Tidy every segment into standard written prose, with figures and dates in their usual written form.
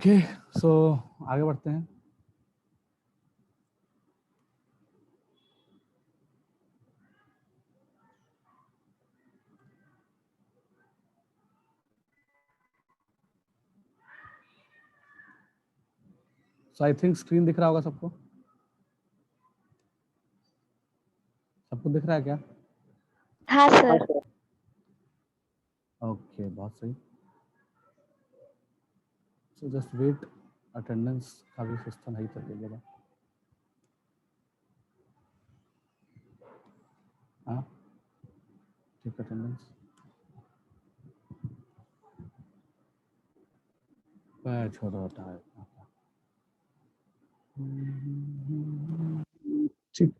Okay, सो आगे बढ़ते हैं। सो आई थिंक स्क्रीन दिख रहा होगा सबको। सबको दिख रहा है क्या? हाँ सर। ओके, बहुत सही। सो जस्ट वेट, अटेंडेंस का भी सिस्टम है कर दीजिएगा। हाँ ठीक, अटेंडेंस छोटा होता है। ठीक,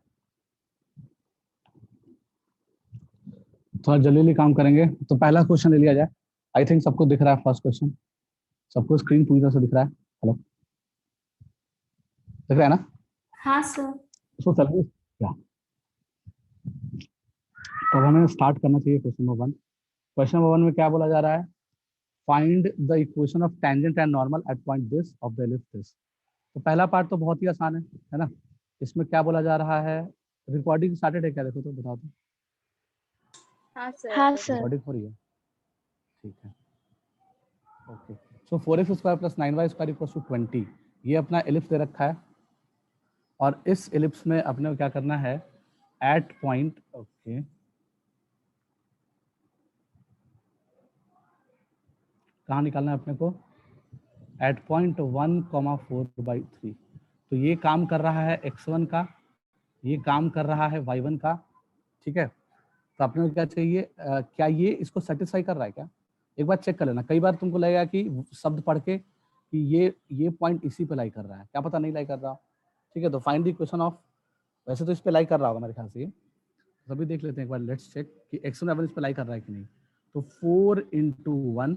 थोड़ा जल्दी काम करेंगे तो पहला क्वेश्चन ले लिया जाए। आई थिंक सबको दिख रहा है फर्स्ट क्वेश्चन। सबको स्क्रीन पूरी तरह से दिख रहा है? हेलो, दिख रहा है ना? हाँ सर। सो चलिए क्या, तो हमें स्टार्ट करना चाहिए क्वेश्चन नंबर 1। क्वेश्चन नंबर 1 में क्या बोला जा रहा है? Find the equation of tangent and normal at point this of the ellipse this. तो पहला पार्ट तो बहुत ही आसान है ना? इसमें क्या बोला जा रहा है? रिकॉर्डिंग स्टार्टेड है क्या? देखो तो बताओ तो। हाँ सर। रिकॉर्डिंग हो रही है? ठीक है, okay. So 4x square plus 9y square equals to 20, ये अपना एलिप्स दे रखा है। और इस एलिप्स में अपने को क्या करना है? एट पॉइंट, ओके, कहाँ निकालना है अपने को? At point 1,4/3। तो ये काम कर रहा है x1 का, ये काम कर रहा है y1 का, ठीक है। तो अपने को क्या चाहिए? क्या ये इसको सेटिस्फाई कर रहा है क्या? एक बार चेक कर लेना। कई बार तुमको लगेगा कि शब्द पढ़ के कि ये पॉइंट इसी पे लाई कर रहा है, क्या पता नहीं लाई कर रहा। ठीक है, तो फाइंड द इक्वेशन ऑफ, वैसे तो इस पे लाई कर रहा होगा मेरे ख्याल से। सभी देख लेते हैं एक बार, लेट्स चेक कि x1 एवरेज पे लाई कर रहा है कि नहीं। तो 4 इंटू 1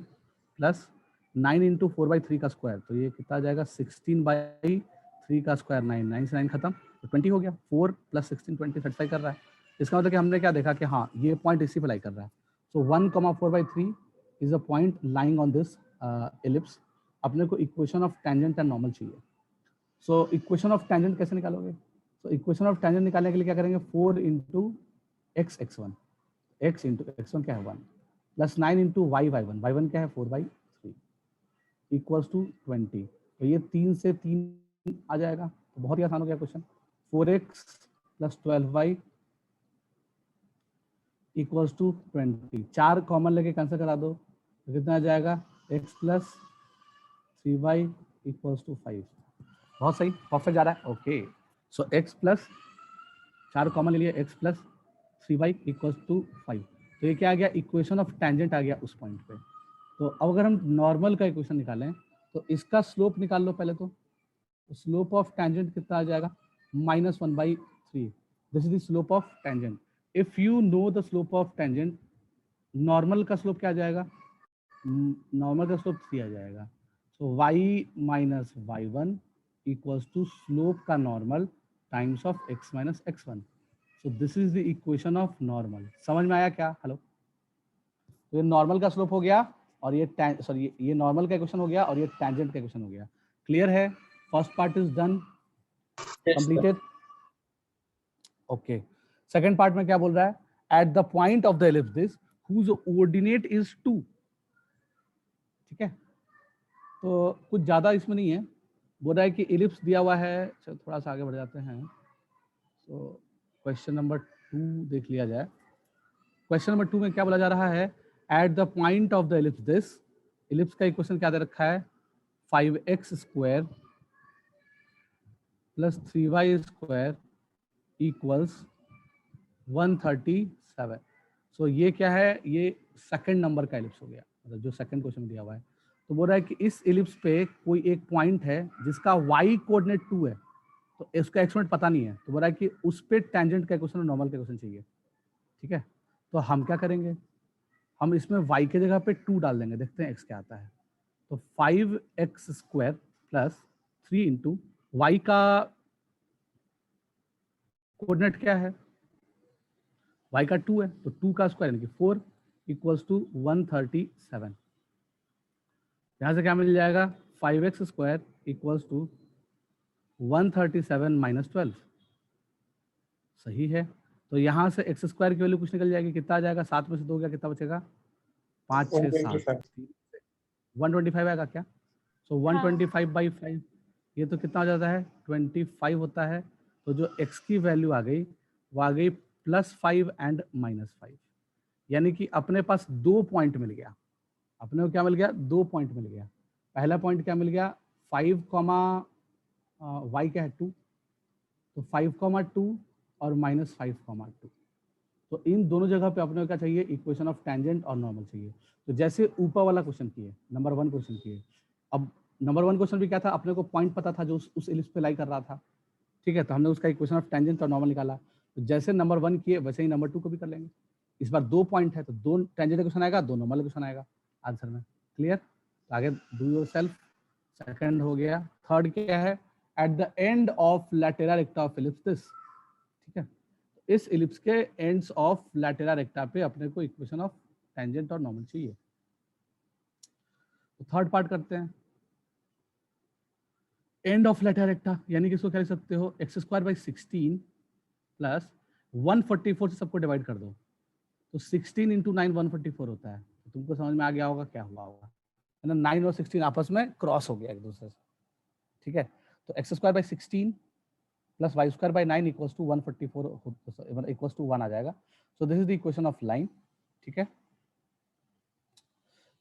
प्लस 9 इंटू 4/3 का स्क्वायर, तो ये कितना आ जाएगा? 16/3 का स्क्वायर, 9, 9 से 9 खत्म, तो 20 हो गया। 4 प्लस 16, 20 सेटिस्फाई कर रहा है। इसका मतलब कि हमने क्या देखा कि हाँ ये पॉइंट इसी पे लाई कर रहा है। So 1,4/3 is a point lying on this ellipse. अपने को equation of tangent and normal चाहिए। सो इक्वेशन ऑफ टेंजेंट कैसे निकालोगे? तो इक्वेशन ऑफ टेंजेंट निकालने के लिए क्या करेंगे? 4 into x1, x into x1 क्या है 1, प्लस 9 इंटू y1, y1 क्या है 4/3 इक्वल्स टू 20। तो ये 3 से 3 आ जाएगा, तो बहुत ही आसान हो गया question. 4x plus 12y equals to 20। 4 common लेके कैंसिल करा दो, तो कितना आ जाएगा? x plus 3y equals to 5। बहुत सही, परफेक्ट जा रहा है। Okay, so x plus 4 common ले लिया, x plus 3y equals to 5। तो ये क्या आ गया? इक्वेशन ऑफ टेंजेंट आ गया उस पॉइंट पे। तो अब अगर हम नॉर्मल का इक्वेशन निकालें तो इसका स्लोप निकाल लो पहले। तो स्लोप ऑफ टेंजेंट कितना आ जाएगा? -1/3। This is the slope of tangent. If you know the slope of tangent, normal का स्लोप क्या आ जाएगा? नॉर्मल का स्लोप 3 आ जाएगा। So y minus y1 equals to slope का normal times of x minus x1। So this is the equation of normal. समझ में आया क्या? हेलो, तो ये नॉर्मल का स्लोप हो गया और ये सॉरी ये नॉर्मल का इक्वेशन हो गया और ये टेंजेंट का इक्वेशन हो गया। क्लियर है? First part is done, completed. Okay, second part में क्या बोल रहा है? At the point of the ellipse this whose ordinate is 2। ठीक है, तो कुछ ज्यादा इसमें नहीं है। बोल रहा है कि एलिप्स दिया हुआ है। चलो थोड़ा सा आगे बढ़ जाते हैं। तो क्वेश्चन नंबर 2 देख लिया जाए। क्वेश्चन नंबर 2 में क्या बोला जा रहा है? At the point of the ellipse this, ellipse का इक्वेशन क्या दे रखा है? 5x square plus 3y square equals 137। सो ये क्या है? ये सेकंड नंबर का एलिप्स हो गया, मतलब जो सेकंड क्वेश्चन दिया हुआ है। तो बोल रहा है कि इस एलिप्स पे कोई एक पॉइंट है जिसका y कोऑर्डिनेट 2 है, तो इसका एक्सपोनेंट पता नहीं है। तो बोल रहा है कि उस पे टेंजेंट का इक्वेशन और नॉर्मल का इक्वेशन चाहिए। ठीक है, तो हम क्या करेंगे? हम इसमें y के जगह पे 2 डाल देंगे, देखते हैं x क्या आता है। तो 5x square plus 3 into Y का कोऑर्डिनेट क्या है? y का 2 है, तो 2 का स्क्वायर यानी कि 4 इक्वल्स टू 137। यहाँ से क्या मिल जाएगा? 5x square equals to 137 minus 12। सही है। तो यहाँ से एक्स स्क्वायर की वैल्यू कुछ निकल जाएगी, कितना आ जाएगा, 7 में से 2 गया, कितना बचेगा, 5 6 7 125 आएगा क्या। सो 125 बाई 5, ये तो कितना हो जाता है 25 होता है। तो जो x की वैल्यू आ गई वो आ गई +5 एंड -5, यानी कि अपने पास 2 पॉइंट मिल गया। अपने को क्या मिल गया, 2 पॉइंट मिल गया। पहला पॉइंट क्या मिल गया, 5, y क्या है 2, तो 5,2 और -5,2। तो इन दोनों जगह पे अपने को क्या चाहिए, इक्वेशन ऑफ टेंजेंट और नॉर्मल चाहिए। तो जैसे ऊपर वाला क्वेश्चन किए, नंबर 1 क्वेश्चन किए, अब नंबर 1 क्वेश्चन भी क्या था, अपने को पॉइंट पता था जो उस एलिप्स पे लाई कर रहा था, ठीक है। तो हमने उसका इक्वेशन ऑफ टेंजेंट और नॉर्मल निकाला। तो जैसे नंबर 1 किए वैसे ही नंबर 2 को भी कर लेंगे। इस बार 2 पॉइंट है तो 2 टेंजेंट क्वेश्चन आएगा, 2 नॉर्मल क्वेश्चन आएगा आंसर में। क्लियर। तो आगे डू योरसेल्फ। सेकंड हो गया। थर्ड क्या है, at the end of latera recta of ellipse this, ठीक है। इस एलिप्स के एंड्स ऑफ लैटेरा रेक्टा पे अपने को इक्वेशन ऑफ टेंजेंट और नॉर्मल चाहिए। तो थर्ड पार्ट करते हैं। एंड ऑफ लैटेरा रेक्टा यानी कि इसको क्या लिख सकते हो, एक्स स्क्वायर बाई 16 प्लस 144 से सबको डिवाइड कर दो, तो 16 इंटू 9 144 होता है। तो तुमको समझ में आ गया होगा क्या हुआ होगा, है ना। 9 और 16 आपस में क्रॉस हो गया एक दूसरे से, ठीक है। तो X square by 16 plus Y square by 9 equals to 144 equals to 1 आ जाएगा। So this is the equation of line, ठीक है।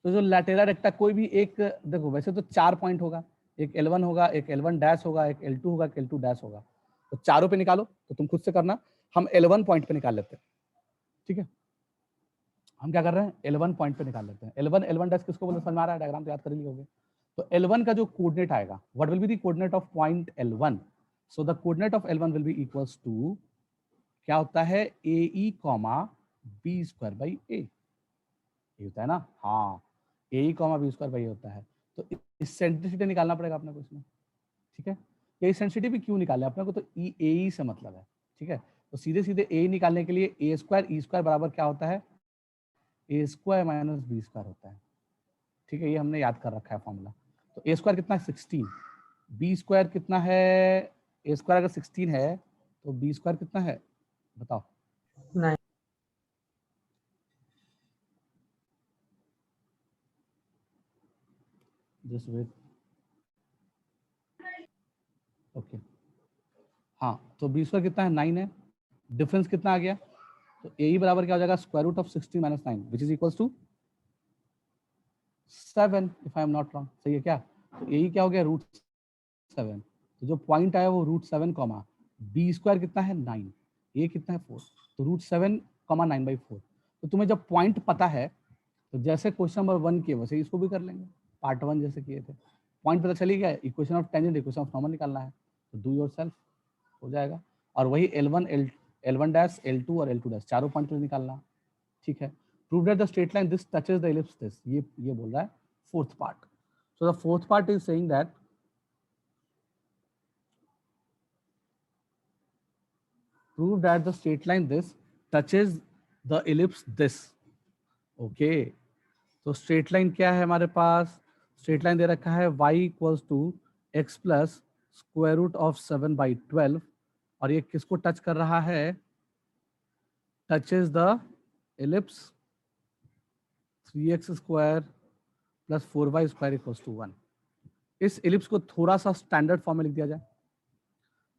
तो जो लैटेरा रेक्टा कोई भी एक, देखो वैसे तो 4 पॉइंट होगा, एक L1 होगा, एक L1 डैश होगा, एक L2 होगा, एक L2 डैश होगा। तो चारों पे निकालो, तो तुम खुद से करना, हम L1 पॉइंट पे निकाल लेते हैं, ठीक है। हम क्या कर रहे हैं, L1 पॉइंट पे निकाल लेते हैं। L1 डैश किसको बोलते समझ में आ रहा है, डायग्राम तो याद कर ही होगे। तो L1 का जो कोऑर्डिनेट आएगा, what will be the coordinate of point L1। So the coordinate of L1 will be equals to क्या होता है, AE, B square by A, ये होता है ना। हाँ, AE, B square by A होता है। तो इसेंट्रिसिटी निकालना पड़ेगा अपने को इसमें, ठीक है। ये इसेंट्रिसिटी क्यों निकालना है अपने को, तो AE से मतलब है, ठीक है। तो सीधे सीधे A निकालने के लिए A स्क्वायर E स्क्वायर बराबर क्या होता है, A square minus B square होता है, ठीक है। ये हमने याद कर रखा है फॉर्मूला। तो A स्क्वायर कितना है 16, B स्क्वायर कितना है, A स्क्वायर अगर 16 है तो B स्क्वायर कितना है बताओ, 9। Just wait, okay. हाँ, तो B स्क्वायर कितना है 9 है, डिफरेंस कितना आ गया, तो AE बराबर क्या हो जाएगा, square root of 16 minus 9 which is equals to 7 if I am not wrong, सही है क्या। तो AE क्या हो गया √7, तो जो पॉइंट आया वो √7, B स्क्वायर कितना है 9, A कितना है 4, तो √7, 9/4। तो तुम्हें जब पॉइंट पता है तो जैसे क्वेश्चन नंबर 1 किए वैसे इसको भी कर लेंगे, पार्ट 1 जैसे किए थे। पॉइंट पता चली गया, equation of tangent, equation of normal निकालना है, तो डू योरसेल्फ हो जाएगा। और वही L1 डैश, L2 और L2 डैश चारों पॉइंट निकालना, ठीक है। Prove that the straight line this touches the ellipse this, ये बोल रहा है fourth part. So the fourth part is saying that prove that the straight line this touches the ellipse this, okay। तो straight line क्या है हमारे पास, straight line दे रखा है y equals to x plus square root of 7/12, और ये किसको touch कर रहा है, touches the ellipse 3x square plus 4y square equals to 1। इस एलिप्स को थोड़ा सा स्टैंडर्ड फॉर्म में लिख दिया जाए।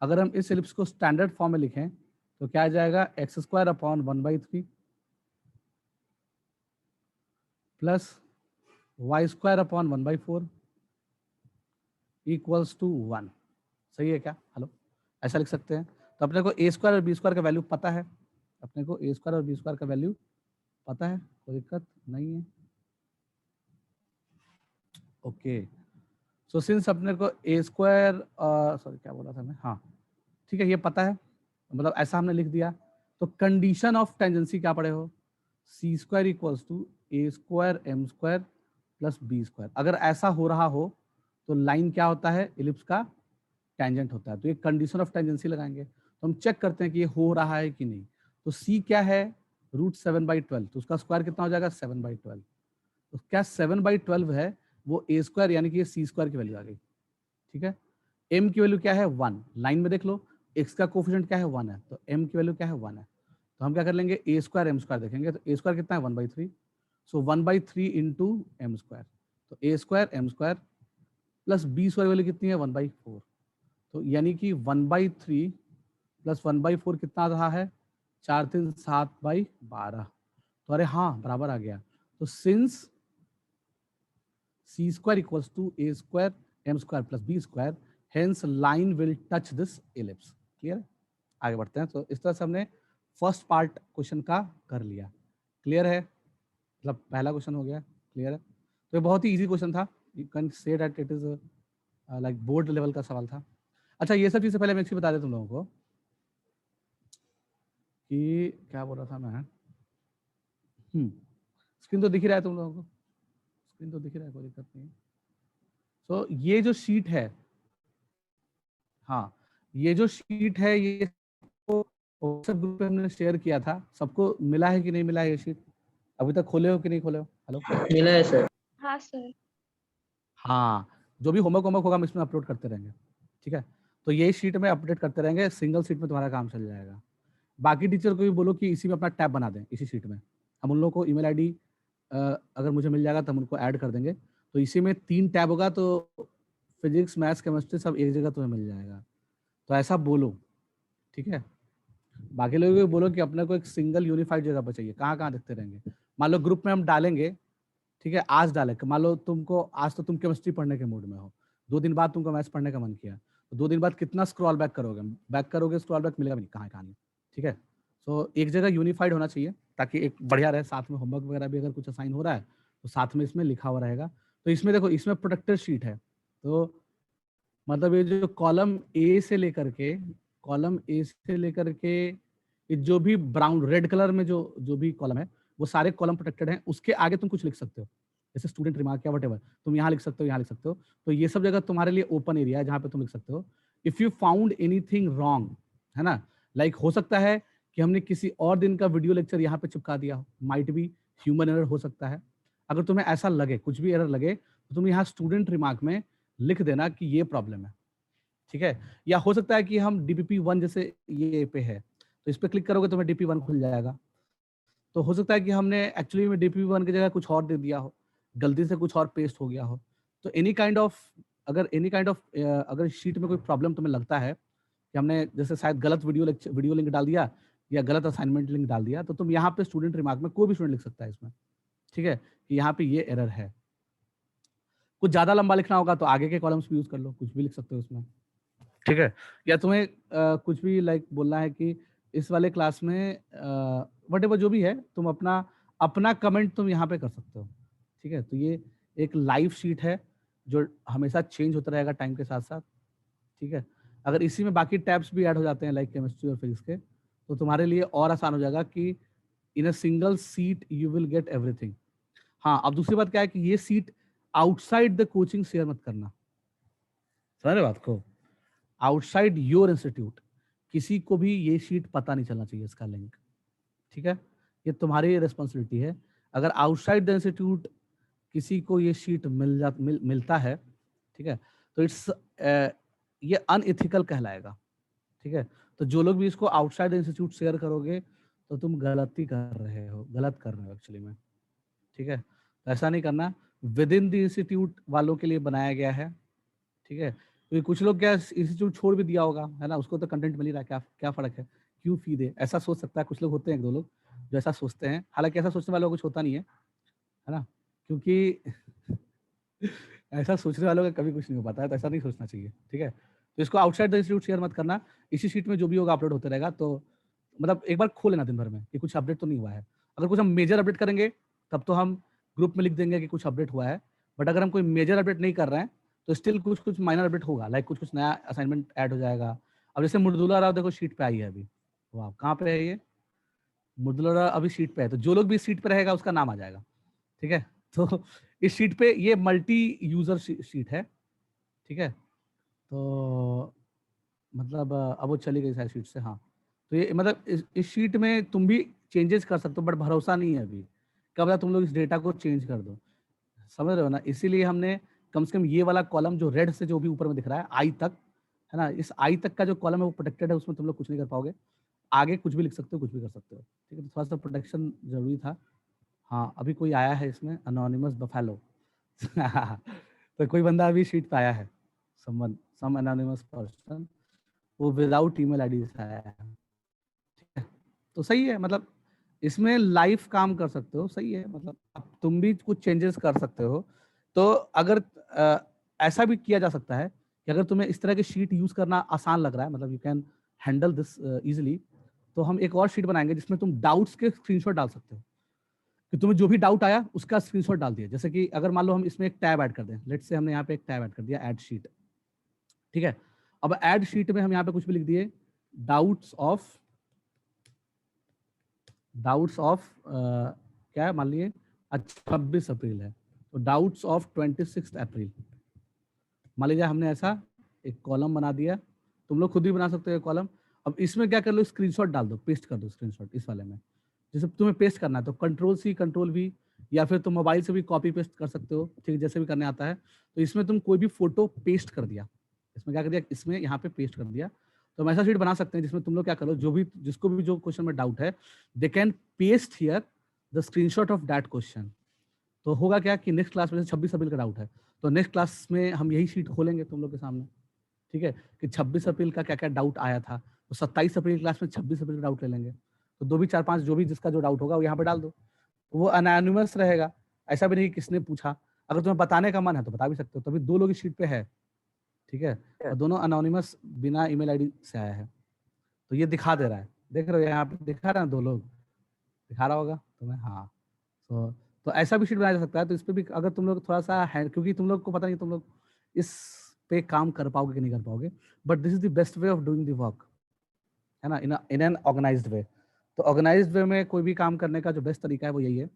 अगर हम इस एलिप्स को स्टैंडर्ड फॉर्म में लिखें तो क्या आ जाएगा, X square upon 1/3 plus Y square upon 1/4 equals to 1। सही है क्या, हेलो, ऐसा लिख सकते हैं। तो अपने को ए स्क्वायर और बी स्क्वायर का वैल्यू पता है, अपने को ए स्क्वायर और बी स्क्वायर का वैल्यू पता है, कोई दिक्कत नहीं है, ओके। सो सिंस अपने को ए स्क्वायर, सॉरी क्या बोला था मैं, हाँ ठीक है, ये पता है, मतलब ऐसा हमने लिख दिया। तो कंडीशन ऑफ टेंजेंसी क्या पड़े हो, c square equals to A square M square plus B square. अगर ऐसा हो रहा हो तो लाइन क्या होता है, इलिप्स का टेंजेंट होता है। तो ये कंडीशन ऑफ टेंजेंसी लगाएंगे, तो हम चेक करते हैं कि ये हो रहा है कि नहीं। तो सी क्या है, √7/12, तो उसका स्क्वायर कितना हो जाएगा 7/12। तो क्या 7/12 है, वो ए स्क्वायर यानी कि ये सी स्क्वायर की वैल्यू आ गई, ठीक है। m की वैल्यू क्या है 1, लाइन में देख लो x का कोफिशिएंट क्या है 1 है, तो m की वैल्यू क्या है 1 है, तो हम क्या कर लेंगे ए स्क्वायर एम स्क्वायर देखेंगे, तो ए स्क्वायर कितना है 1/3, सो 1/3 इंटू एम स्क्वायर, तो a square M square plus B square value कितनी है 1/4, तो यानी कि 1/3 प्लस 1/4 कितना रहा है 4 3 7/12, तो अरे हाँ बराबर आ गया, तो since C square equals to A square M square plus B square, hence line will touch this ellipse. Clear है, आगे बढ़ते हैं। तो इस तरह से हमने फर्स्ट पार्ट क्वेश्चन का कर लिया। क्लियर है, मतलब पहला क्वेश्चन हो गया। क्लियर है, तो ये बहुत ही इजी क्वेश्चन था, you can say that it is like board level का सवाल था। अच्छा ये सब चीज़ से पहले मैं एक चीज़ बता दें तुम लोगों को कि क्या बोल रहा था मैं, स्क्रीन तो दिख ही रहा है तुम लोगों को, स्क्रीन तो दिख ही रहा है, कोई दिक्कत नहीं है। सो ये जो शीट है, हाँ ये जो शीट है ये व्हाट्सएप ग्रुप पे हमने शेयर किया था, सबको मिला है कि नहीं मिला है ये शीट, अभी तक खोले हो कि नहीं खोले हो? हेलो, मिला है सर। हाँ सर। हाँ जो भी होमवर्क होगा हम इसमें अपलोड करते रहेंगे, ठीक है। तो ये शीट में अपडेट करते रहेंगे, सिंगल शीट में तुम्हारा काम चल जाएगा। बाकी टीचर को भी बोलो कि इसी में अपना टैब बना दें, इसी शीट में हम उन लोगों को ईमेल आईडी अगर मुझे मिल जाएगा तो हम उनको ऐड कर देंगे, तो इसी में 3 टैब होगा, तो फिजिक्स मैथ्स केमिस्ट्री सब एक जगह तुम्हें मिल जाएगा, तो ऐसा बोलो, ठीक है। बाकी लोगों को बोलो कि अपने को एक सिंगल यूनिफाइड जगह पर चाहिए, कहाँ कहाँ देखते रहेंगे। मान लो ग्रुप में हम डालेंगे, ठीक है, आज डाले, मान लो तुमको आज तो तुम केमिस्ट्री पढ़ने के मूड में हो, 2 दिन बाद तुमको मैथ्स पढ़ने का मन किया, तो 2 दिन बाद कितना स्क्रॉल बैक करोगे, स्क्रॉल बैक मिलेगा भी नहीं, कहाँ है कहानी, ठीक है। तो एक जगह यूनिफाइड होना चाहिए ताकि एक बढ़िया रहे, साथ में होमवर्क वगैरह भी अगर कुछ असाइन हो रहा है तो साथ में इसमें लिखा हुआ रहेगा। तो इसमें देखो, इसमें प्रोटेक्टेड शीट है, तो मतलब ये जो कॉलम ए से लेकर के ये जो भी ब्राउन रेड कलर में जो भी कॉलम है वो सारे कॉलम प्रोटेक्टेड हैं। उसके आगे तुम कुछ लिख सकते हो, जैसे स्टूडेंट रिमार्क या वटेवर, तुम यहाँ लिख सकते हो, यहाँ लिख सकते हो, तो ये सब जगह तुम्हारे लिए ओपन एरिया है जहाँ पे तुम लिख सकते हो। If you found anything wrong, है ना, लाइक हो सकता है कि हमने किसी और दिन का वीडियो लेक्चर यहाँ पे चिपका दिया हो, माइट बी ह्यूमन एरर हो सकता है। अगर तुम्हें ऐसा लगे, कुछ भी एरर लगे, तो तुम यहाँ स्टूडेंट रिमार्क में लिख देना कि ये प्रॉब्लम है, ठीक है। या हो सकता है कि हम DPP1 जैसे ये पे है, तो इस पे क्लिक करोगे तो DPP1 खुल जाएगा, तो हो सकता है कि हमने एक्चुअली में DPP1 की जगह कुछ और दे दिया हो, गलती से कुछ और पेस्ट हो गया हो। तो एनी काइंड ऑफ अगर शीट में कोई प्रॉब्लम तुम्हें लगता है कि हमने जैसे शायद गलत वीडियो लिंक डाल दिया या गलत असाइनमेंट लिंक डाल दिया, तो तुम यहाँ पे स्टूडेंट रिमार्क में, कोई भी स्टूडेंट लिख सकता है इसमें, ठीक है, कि यहाँ पे ये एरर है। कुछ ज्यादा लंबा लिखना होगा तो आगे के कॉलम्स भी यूज कर लो, कुछ भी लिख सकते हो उसमें, ठीक है। या तुम्हें कुछ भी लाइक बोलना है कि इस वाले क्लास में वटेवर जो भी है, तुम अपना अपना कमेंट तुम यहाँ पे कर सकते हो, ठीक है। तो ये एक लाइव शीट है जो हमेशा चेंज होता रहेगा टाइम के साथ साथ, ठीक है। अगर इसी में बाकी टैब्स भी ऐड हो जाते हैं लाइक केमिस्ट्री और फिजिक्स के, तो तुम्हारे लिए और आसान हो जाएगा कि in a single sheet you will get everything. हाँ, अब दूसरी बात क्या है कि ये sheet outside the coaching share मत करना, समझ रहे बात को, आउटसाइड योर इंस्टीट्यूट किसी को भी ये शीट पता नहीं चलना चाहिए, इसका लिंक, ठीक है। ये तुम्हारी रिस्पॉन्सिबिलिटी है। अगर आउटसाइड द इंस्टीट्यूट किसी को ये शीट मिलता है, ठीक है, तो इट्स ये अनएथिकल कहलाएगा, ठीक है। तो जो लोग भी इसको आउटसाइड द इंस्टीट्यूट शेयर करोगे तो तुम गलत कर रहे हो एक्चुअली में, ठीक है। तो ऐसा नहीं करना, विद इन द इंस्टीट्यूट वालों के लिए बनाया गया है, ठीक है। क्योंकि कुछ लोग क्या इंस्टीट्यूट छोड़ भी दिया होगा, है ना, उसको तो कंटेंट मिल ही रहा है, क्या फर्क है, क्यों फी दे, ऐसा सोच सकता है। कुछ लोग होते हैं, 1-2 लोग जो ऐसा सोचते हैं, हालांकि ऐसा सोचने वालों को कुछ होता नहीं है ना, क्योंकि ऐसा सोचने वालों का कभी कुछ नहीं हो पाता है, तो ऐसा नहीं सोचना चाहिए, ठीक है। तो इसको आउटसाइड द इंस्टीट्यूट शेयर मत करना, इसी शीट में जो भी होगा अपलोड होते रहेगा, तो मतलब एक बार खोल लेना दिन भर में कि कुछ अपडेट तो नहीं हुआ है। अगर कुछ हम मेजर अपडेट करेंगे तब तो हम ग्रुप में लिख देंगे कि कुछ अपडेट हुआ है, बट अगर हम कोई मेजर अपडेट नहीं कर रहे हैं तो स्टिल कुछ माइनर अपडेट होगा, लाइक कुछ नया असाइनमेंट ऐड हो जाएगा। अब जैसे मृदुला राव देखो शीट पे आई है अभी, वाह, कहाँ पे है ये, मृदुला राव अभी शीट पे है, तो जो लोग भी इस शीट पे रहेगा उसका नाम आ जाएगा, ठीक है। तो इस शीट पे ये मल्टी यूजर शीट है, ठीक है। तो मतलब अब वो चली गई शायद शीट से, हाँ। तो ये मतलब इस शीट में तुम भी चेंजेस कर सकते हो, बट भरोसा नहीं है अभी, क्या पता तुम लोग इस डेटा को चेंज कर दो। समझ रहे हो ना, इसीलिए हमने कम से कम ये वाला कॉलम जो रेड से जो भी ऊपर में दिख रहा है आई तक, है ना, इस आई तक का जो कॉलम है वो प्रोटेक्टेड है, उसमें तुम लोग कुछ नहीं कर पाओगे। आगे कुछ भी लिख सकते हो, कुछ भी कर सकते हो, ठीक है। तो थोड़ा सा प्रोटेक्शन जरूरी था। हाँ, अभी कोई आया है इसमें, अनोनिमस बफेलो तो कोई बंदा अभी शीट पे आया है, समवन सम अनोनिमस पर्सन, वो विदाउट ईमेल आईडी से आया है, ठीक है। तो सही है, मतलब इसमें लाइव काम कर सकते हो, सही है, मतलब अब तुम भी कुछ चेंजेस कर सकते हो। तो अगर ऐसा भी किया जा सकता है कि अगर तुम्हें इस तरह की शीट यूज करना आसान लग रहा है, मतलब you can handle this easily, तो हम एक और शीट बनाएंगे जिसमें तुम डाउट्स के स्क्रीनशॉट डाल सकते हो, कि तुम्हें जो भी डाउट आया उसका स्क्रीनशॉट डाल दिया। जैसे कि अगर मान लो हम इसमें एक टैब ऐड कर दें, लेट्स से हमने यहाँ पे एक टैब ऐड कर दिया, ऐड शीट, ठीक है। अब ऐड शीट में हम यहाँ पे कुछ भी लिख दिए, डाउट्स ऑफ क्या है, मान लिए 26 अप्रैल है, तो डाउट्स ऑफ 26 अप्रैल, मान लीजिए हमने ऐसा एक कॉलम बना दिया। तुम लोग खुद भी बना सकते हो कॉलम। अब इसमें क्या कर लो, स्क्रीनशॉट डाल दो, पेस्ट कर दो स्क्रीनशॉट इस वाले में। जैसे तुम्हें पेस्ट करना है तो कंट्रोल-C कंट्रोल-V, या फिर तुम मोबाइल से भी कॉपी पेस्ट कर सकते हो, ठीक है, जैसे भी करने आता है। तो इसमें तुम कोई भी फोटो पेस्ट कर दिया, इसमें क्या कर दिया, इसमें यहाँ पे पेस्ट कर दिया। तो हम ऐसा शीट बना सकते हैं जिसमें तुम लोग क्या करो, जो भी जिसको भी जो क्वेश्चन में डाउट है, they can paste here the screenshot of that question. तो होगा क्या कि नेक्स्ट क्लास में जैसे 26 अप्रैल का डाउट है, तो नेक्स्ट क्लास में हम यही शीट खोलेंगे तुम लोग के सामने, ठीक है, कि 26 अप्रैल का क्या क्या डाउट आया था। तो 27 अप्रैल की क्लास में 26 अप्रैल का डाउट ले लेंगे। तो 2 भी 4 5 जो भी जिसका जो डाउट होगा वो यहाँ पे डाल दो, तो वो अनोनिमस रहेगा। ऐसा भी नहीं कि किसने पूछा, अगर तुम्हें बताने का मन है तो बता भी सकते हो। तभी 2 लोग इस शीट पे है, ठीक है, और दोनों अनोनिमस बिना ईमेल आईडी से आया है। तो ये दिखा दे रहा है, देख रहे हो यहाँ पे दिखा रहा है, 2 लोग दिखा रहा होगा तुम्हें, हाँ। तो ऐसा भी शीट बनाया जा सकता है। तो इस पे भी अगर तुम लोग थोड़ा सा है, क्योंकि तुम लोग को पता नहीं तुम लोग इस पे काम कर पाओगे कि नहीं कर पाओगे, but this is the best way of doing the work, है ना, इन एन ऑर्गेनाइज्ड वे। तो ऑर्गेनाइज्ड वे में कोई भी काम करने का जो बेस्ट तरीका है वो यही है,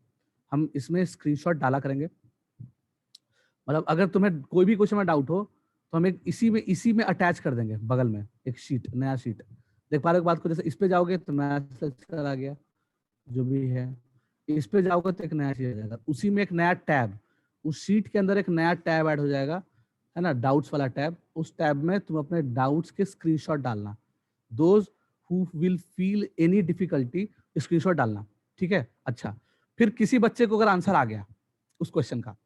हम इसमें स्क्रीनशॉट डाला करेंगे। मतलब अगर तुम्हें कोई भी क्वेश्चन में डाउट हो तो हम एक इसी में अटैच कर देंगे, बगल में एक शीट, नया शीट। देख पा रहे हो बात को, जैसे इस पे जाओगे तो नया लेक्चर आ गया जो भी है, इस पे जाओगे तो एक नया चीज आ जाएगा, उसी में एक नया टैब, उस शीट के अंदर एक नया टैब ऐड हो जाएगा, है ना, डाउट्स वाला टैब। उस टैब में तुम अपने डाउट्स के स्क्रीनशॉट डालना, those who will feel any difficulty, screenshot डालना, ठीक है। अच्छा, फिर किसी बच्चे को अगर आंसर आ गया उस क्वेश्चन का,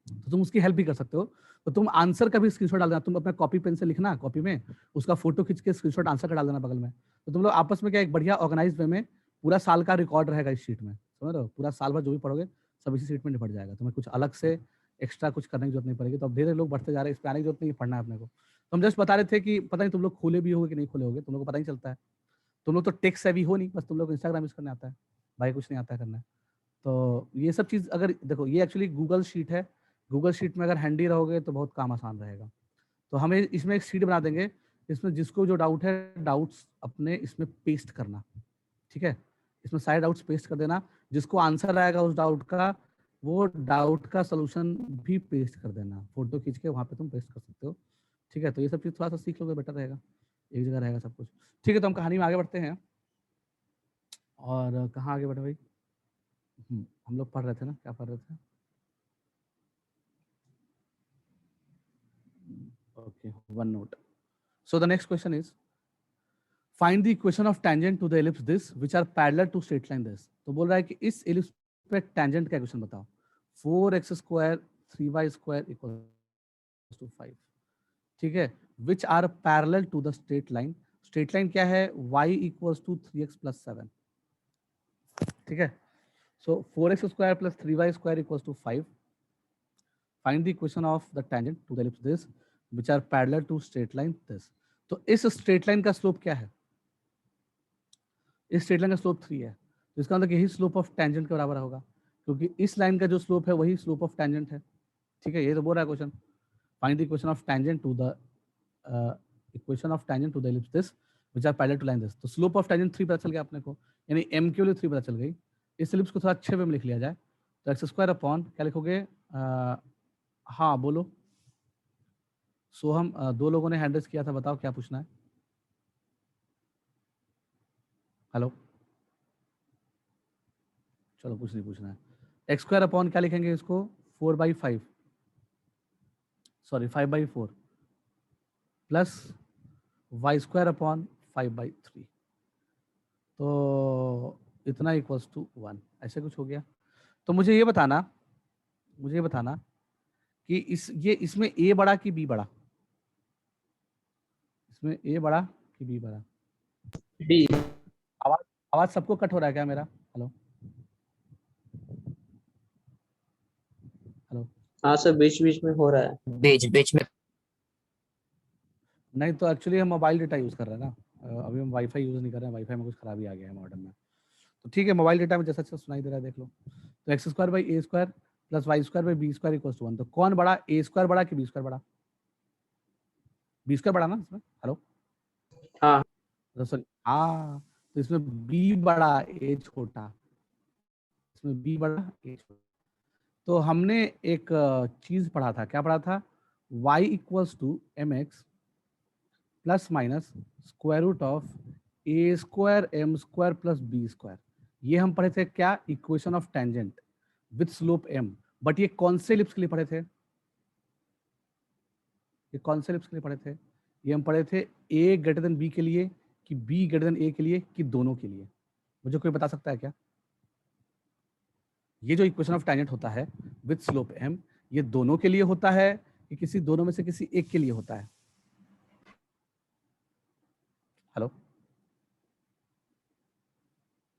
तो तुम उसकी हेल्प भी कर सकते हो। तो तुम आंसर का भी स्क्रीनशॉट डाल देना, तुम अपना कॉपी पेन से लिखना, कॉपी में उसका फोटो खींच के स्क्रीनशॉट आंसर का डाल देना बगल में। तो तुम लोग आपस में क्या एक बढ़िया ऑर्गेनाइज वे में पूरा साल का रिकॉर्ड रहेगा इस शीट में, समझ रहे हो, पूरा साल भर जो भी पढ़ोगे सब इसी शीट में निपट जाएगा, तुम्हें कुछ अलग से एक्स्ट्रा कुछ करने की जरूरत नहीं पड़ेगी। तो अब धीरे लोग बढ़ते जा रहे हैं, इस पे आने की जरूरत नहीं, पढ़ना है अपने को। तो हम जस्ट बता रहे थे कि पता नहीं तुम लोग खोले भी होगे कि नहीं खोले होगे, तुम लोग को पता ही चलता है। तुम लोग तो टेक से भी हो नहीं, बस तुम लोग को इंस्टाग्राम यूज करने आता है, भाई कुछ नहीं आता है करना। तो ये सब चीज़ अगर देखो, ये एक्चुअली गूगल शीट है, गूगल शीट में अगर हैंडी रहोगे तो बहुत काम आसान रहेगा। तो हमें इसमें एक शीट बना देंगे, इसमें जिसको जो डाउट है, डाउट्स अपने इसमें पेस्ट करना, ठीक है, इसमें सारे डाउट्स पेस्ट कर देना, जिसको आंसर आएगा उस डाउट का, वो डाउट का सोल्यूशन भी पेस्ट कर देना, फोटो खींच के वहाँ पे तुम पेस्ट कर सकते हो, ठीक है। तो ये सब चीज़ थोड़ा सा सीख लोगे, बेटर रहेगा, एक जगह रहेगा सब कुछ, ठीक है। तो हम कहानी में आगे बढ़ते हैं, और कहाँ आगे बढ़े भाई, हम लोग पढ़ रहे थे ना, क्या पढ़ रहे थे, okay, one note. So the next question is, find the equation of tangent to the ellipse this which are parallel to straight line this। तो बोल रहा है कि इस ellipse पे tangent का इक्वेशन बताओ, 4x square 3y square equals to 5, ठीक है, which are parallel to the straight line। straight line क्या है, y equals to 3x plus 7, ठीक है। so 4x square plus 3y square equals to 5, find the equation of the tangent to the ellipse this which are parallel to straight line this। तो इस straight line का slope क्या है, इस straight line का slope 3 है, तो इसका मतलब यही स्लोप ऑफ टेंजेंट के बराबर होगा, क्योंकि इस लाइन का जो स्लोप है वही स्लोप ऑफ टेंजेंट है, ठीक है। ये तो बोल रहा है question, find the equation of tangent to the equation of tangent to the ellipse this which are parallel to line this. तो स्लोप ऑफ टेंजेंट 3 पता चल गया अपने को, यानी m के लिए 3 पता चल गई। इस एलिप्स को थोड़ा अच्छे वे में लिख लिया जाए, तो एक्स स्क्वायर अपॉन क्या लिखोगे, हाँ बोलो, सो हम 2 लोगों ने हैंड रेज किया था, बताओ क्या पूछना है, हेलो, चलो कुछ नहीं पूछना है। एक्स स्क्वायर अपॉन क्या लिखेंगे इसको, 4/5, सॉरी 5/4 प्लस y² अपॉन 5/3, तो इतना इक्वल्स टू 1, ऐसे कुछ हो गया। तो मुझे ये बताना कि इसमें a बड़ा कि b बड़ा, इसमें a बड़ा कि b बड़ा? बी। आवाज आवाज सबको कट हो रहा है क्या मेरा? Hello hello. हाँ सर, बीच बीच में हो रहा है। बीच बीच में। नहीं तो एक्चुअली हम मोबाइल डेटा यूज़ कर रहे हैं ना, अभी हम वाईफाई यूज़ नहीं कर रहे हैं, वाईफाई में कुछ खराबी आ गया है मॉडर्न में। तो ठीक है, मोबाइल डेटा में जैसा अच्छा सुनाई दे रहा है देख लो। तो x² / a² plus y² / b² equals to 1, तो कौन बड़ा, a² बड़ा कि b² बड़ा? b² बड़ा ना इसमें? हेलो हाँ। सॉरी, हाँ, तो इसमें b बड़ा a छोटा, इसमें b बड़ा a छोटा। तो हमने एक चीज पढ़ा था, क्या पढ़ा था? y equals to mx plus minus square root of a² m² plus b²। ये हम पढ़े थे क्या? Equation of tangent with slope m। But ये कौन से एलिप्स के लिए पढ़े थे? ये कौन से एलिप्स के लिए पढ़े थे? ये हम पढ़े थे a ग्रेटर देन b के लिए कि b ग्रेटर देन a के लिए कि दोनों के लिए? मुझे कोई बता सकता है क्या? ये जो इक्वेशन ऑफ टेंजेंट होता है विथ स्लोप m, ये दोनों के लिए होता है कि किसी दोनों में से किसी एक के लिए होता है? हेलो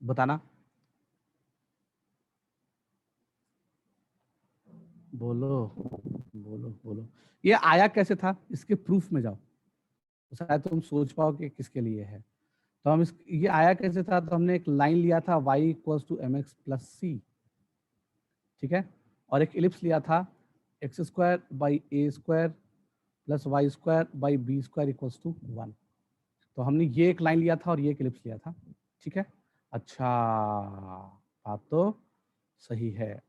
बताना, बोलो बोलो बोलो। ये आया कैसे था? इसके प्रूफ में जाओ तो शायद तुम सोच पाओ कि किसके लिए है। तो हम ये आया कैसे था? तो हमने एक लाइन लिया था y equals to mx plus c, ठीक है, और एक इलिप्स लिया था x² by a² plus y² by b² equals to 1। तो हमने ये एक लाइन लिया था और ये एक इलिप्स लिया था, ठीक है। अच्छा, बात तो सही है।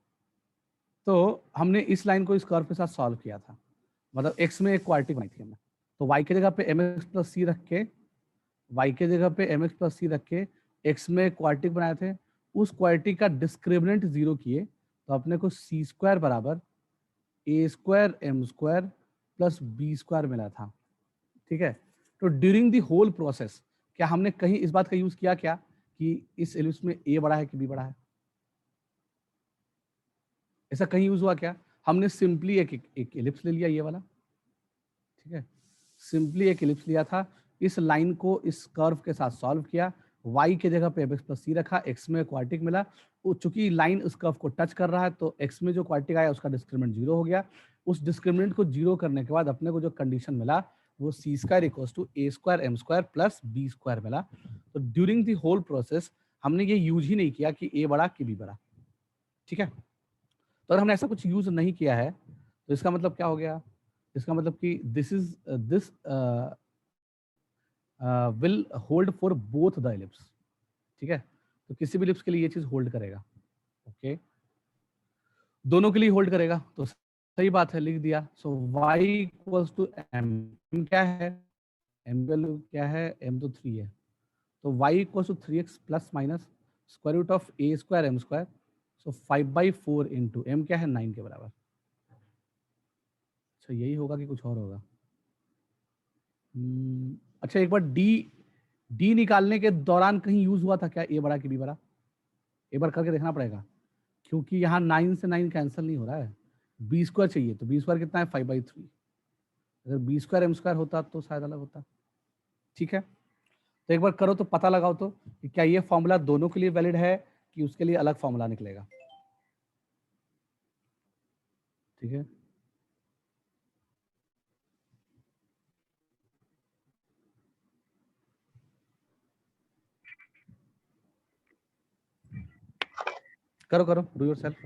तो हमने इस लाइन को इस कर्व के साथ सॉल्व किया था, मतलब x में एक क्वाड्रेटिक बनाई थी हमने। तो y की जगह पे mx प्लस c रख के, y की जगह पे mx प्लस c रख के x में एक क्वाड्रेटिक बनाए थे। उस क्वाड्रेटिक का डिस्क्रिमिनेंट 0 किए तो अपने को c² बराबर a² m² प्लस b² मिला था, ठीक है। तो ड्यूरिंग द होल प्रोसेस क्या हमने कहीं इस बात का यूज किया क्या कि इस एलिप्स में a बड़ा है कि b बड़ा है? ऐसा कहीं यूज हुआ क्या? हमने सिंपली एक एलिप्स ले लिया, ये वाला, ठीक है, सिंपली एक एलिप्स लिया था, इस लाइन को इस कर्व के साथ सॉल्व किया, y के जगह पे mx प्लस c रखा, x में क्वाड्रेटिक मिला। चूंकि लाइन उस कर्व को टच कर रहा है तो x में जो क्वाड्रेटिक आया उसका डिस्क्रिमिनेंट 0 हो गया। उस डिस्क्रिमिनेंट को 0 करने के बाद अपने को जो कंडीशन मिला वो c² equals to a² m² plus b² मिला। तो ड्यूरिंग द होल प्रोसेस हमने ये यूज ही नहीं किया कि a बड़ा कि b बड़ा, ठीक है। तो अगर हमने ऐसा कुछ यूज नहीं किया है तो इसका मतलब क्या हो गया? इसका मतलब कि this will hold for both the ellipse, ठीक है। तो किसी भी एलिप्स के लिए ये चीज होल्ड करेगा, ओके, दोनों के लिए होल्ड करेगा। तो सही बात है, लिख दिया। सो y इक्वल्स टू m क्या है? m वैल्यू क्या है? m तो 3 है, तो y equals to 3x plus minus square root of a² m²। So 5/4 into m क्या है? 9 के बराबर। अच्छा, यही होगा कि कुछ और होगा? अच्छा, एक बार डी निकालने के दौरान कहीं यूज हुआ था क्या a बड़ा कि b बड़ा? एक बार करके देखना पड़ेगा, क्योंकि यहाँ 9 से 9 कैंसिल नहीं हो रहा है। b² चाहिए, तो b² कितना है? 5/3। अगर b² m² होता तो शायद अलग होता, ठीक है। तो एक बार करो तो पता लगाओ तो कि क्या ये फॉर्मूला दोनों के लिए वैलिड है कि उसके लिए अलग फॉर्मूला निकलेगा, ठीक है। करो करो, डू योरसेल्फ।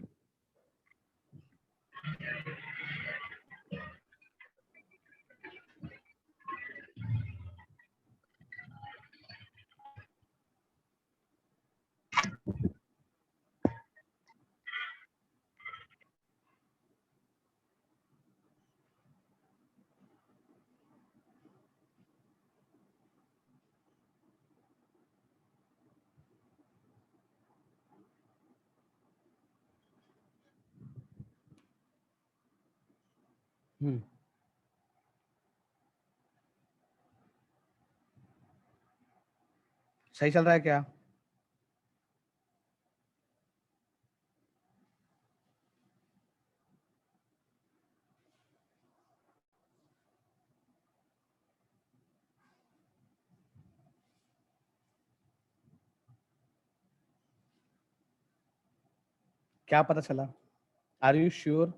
हम्म, सही चल रहा है क्या? क्या पता चला? आर यू श्योर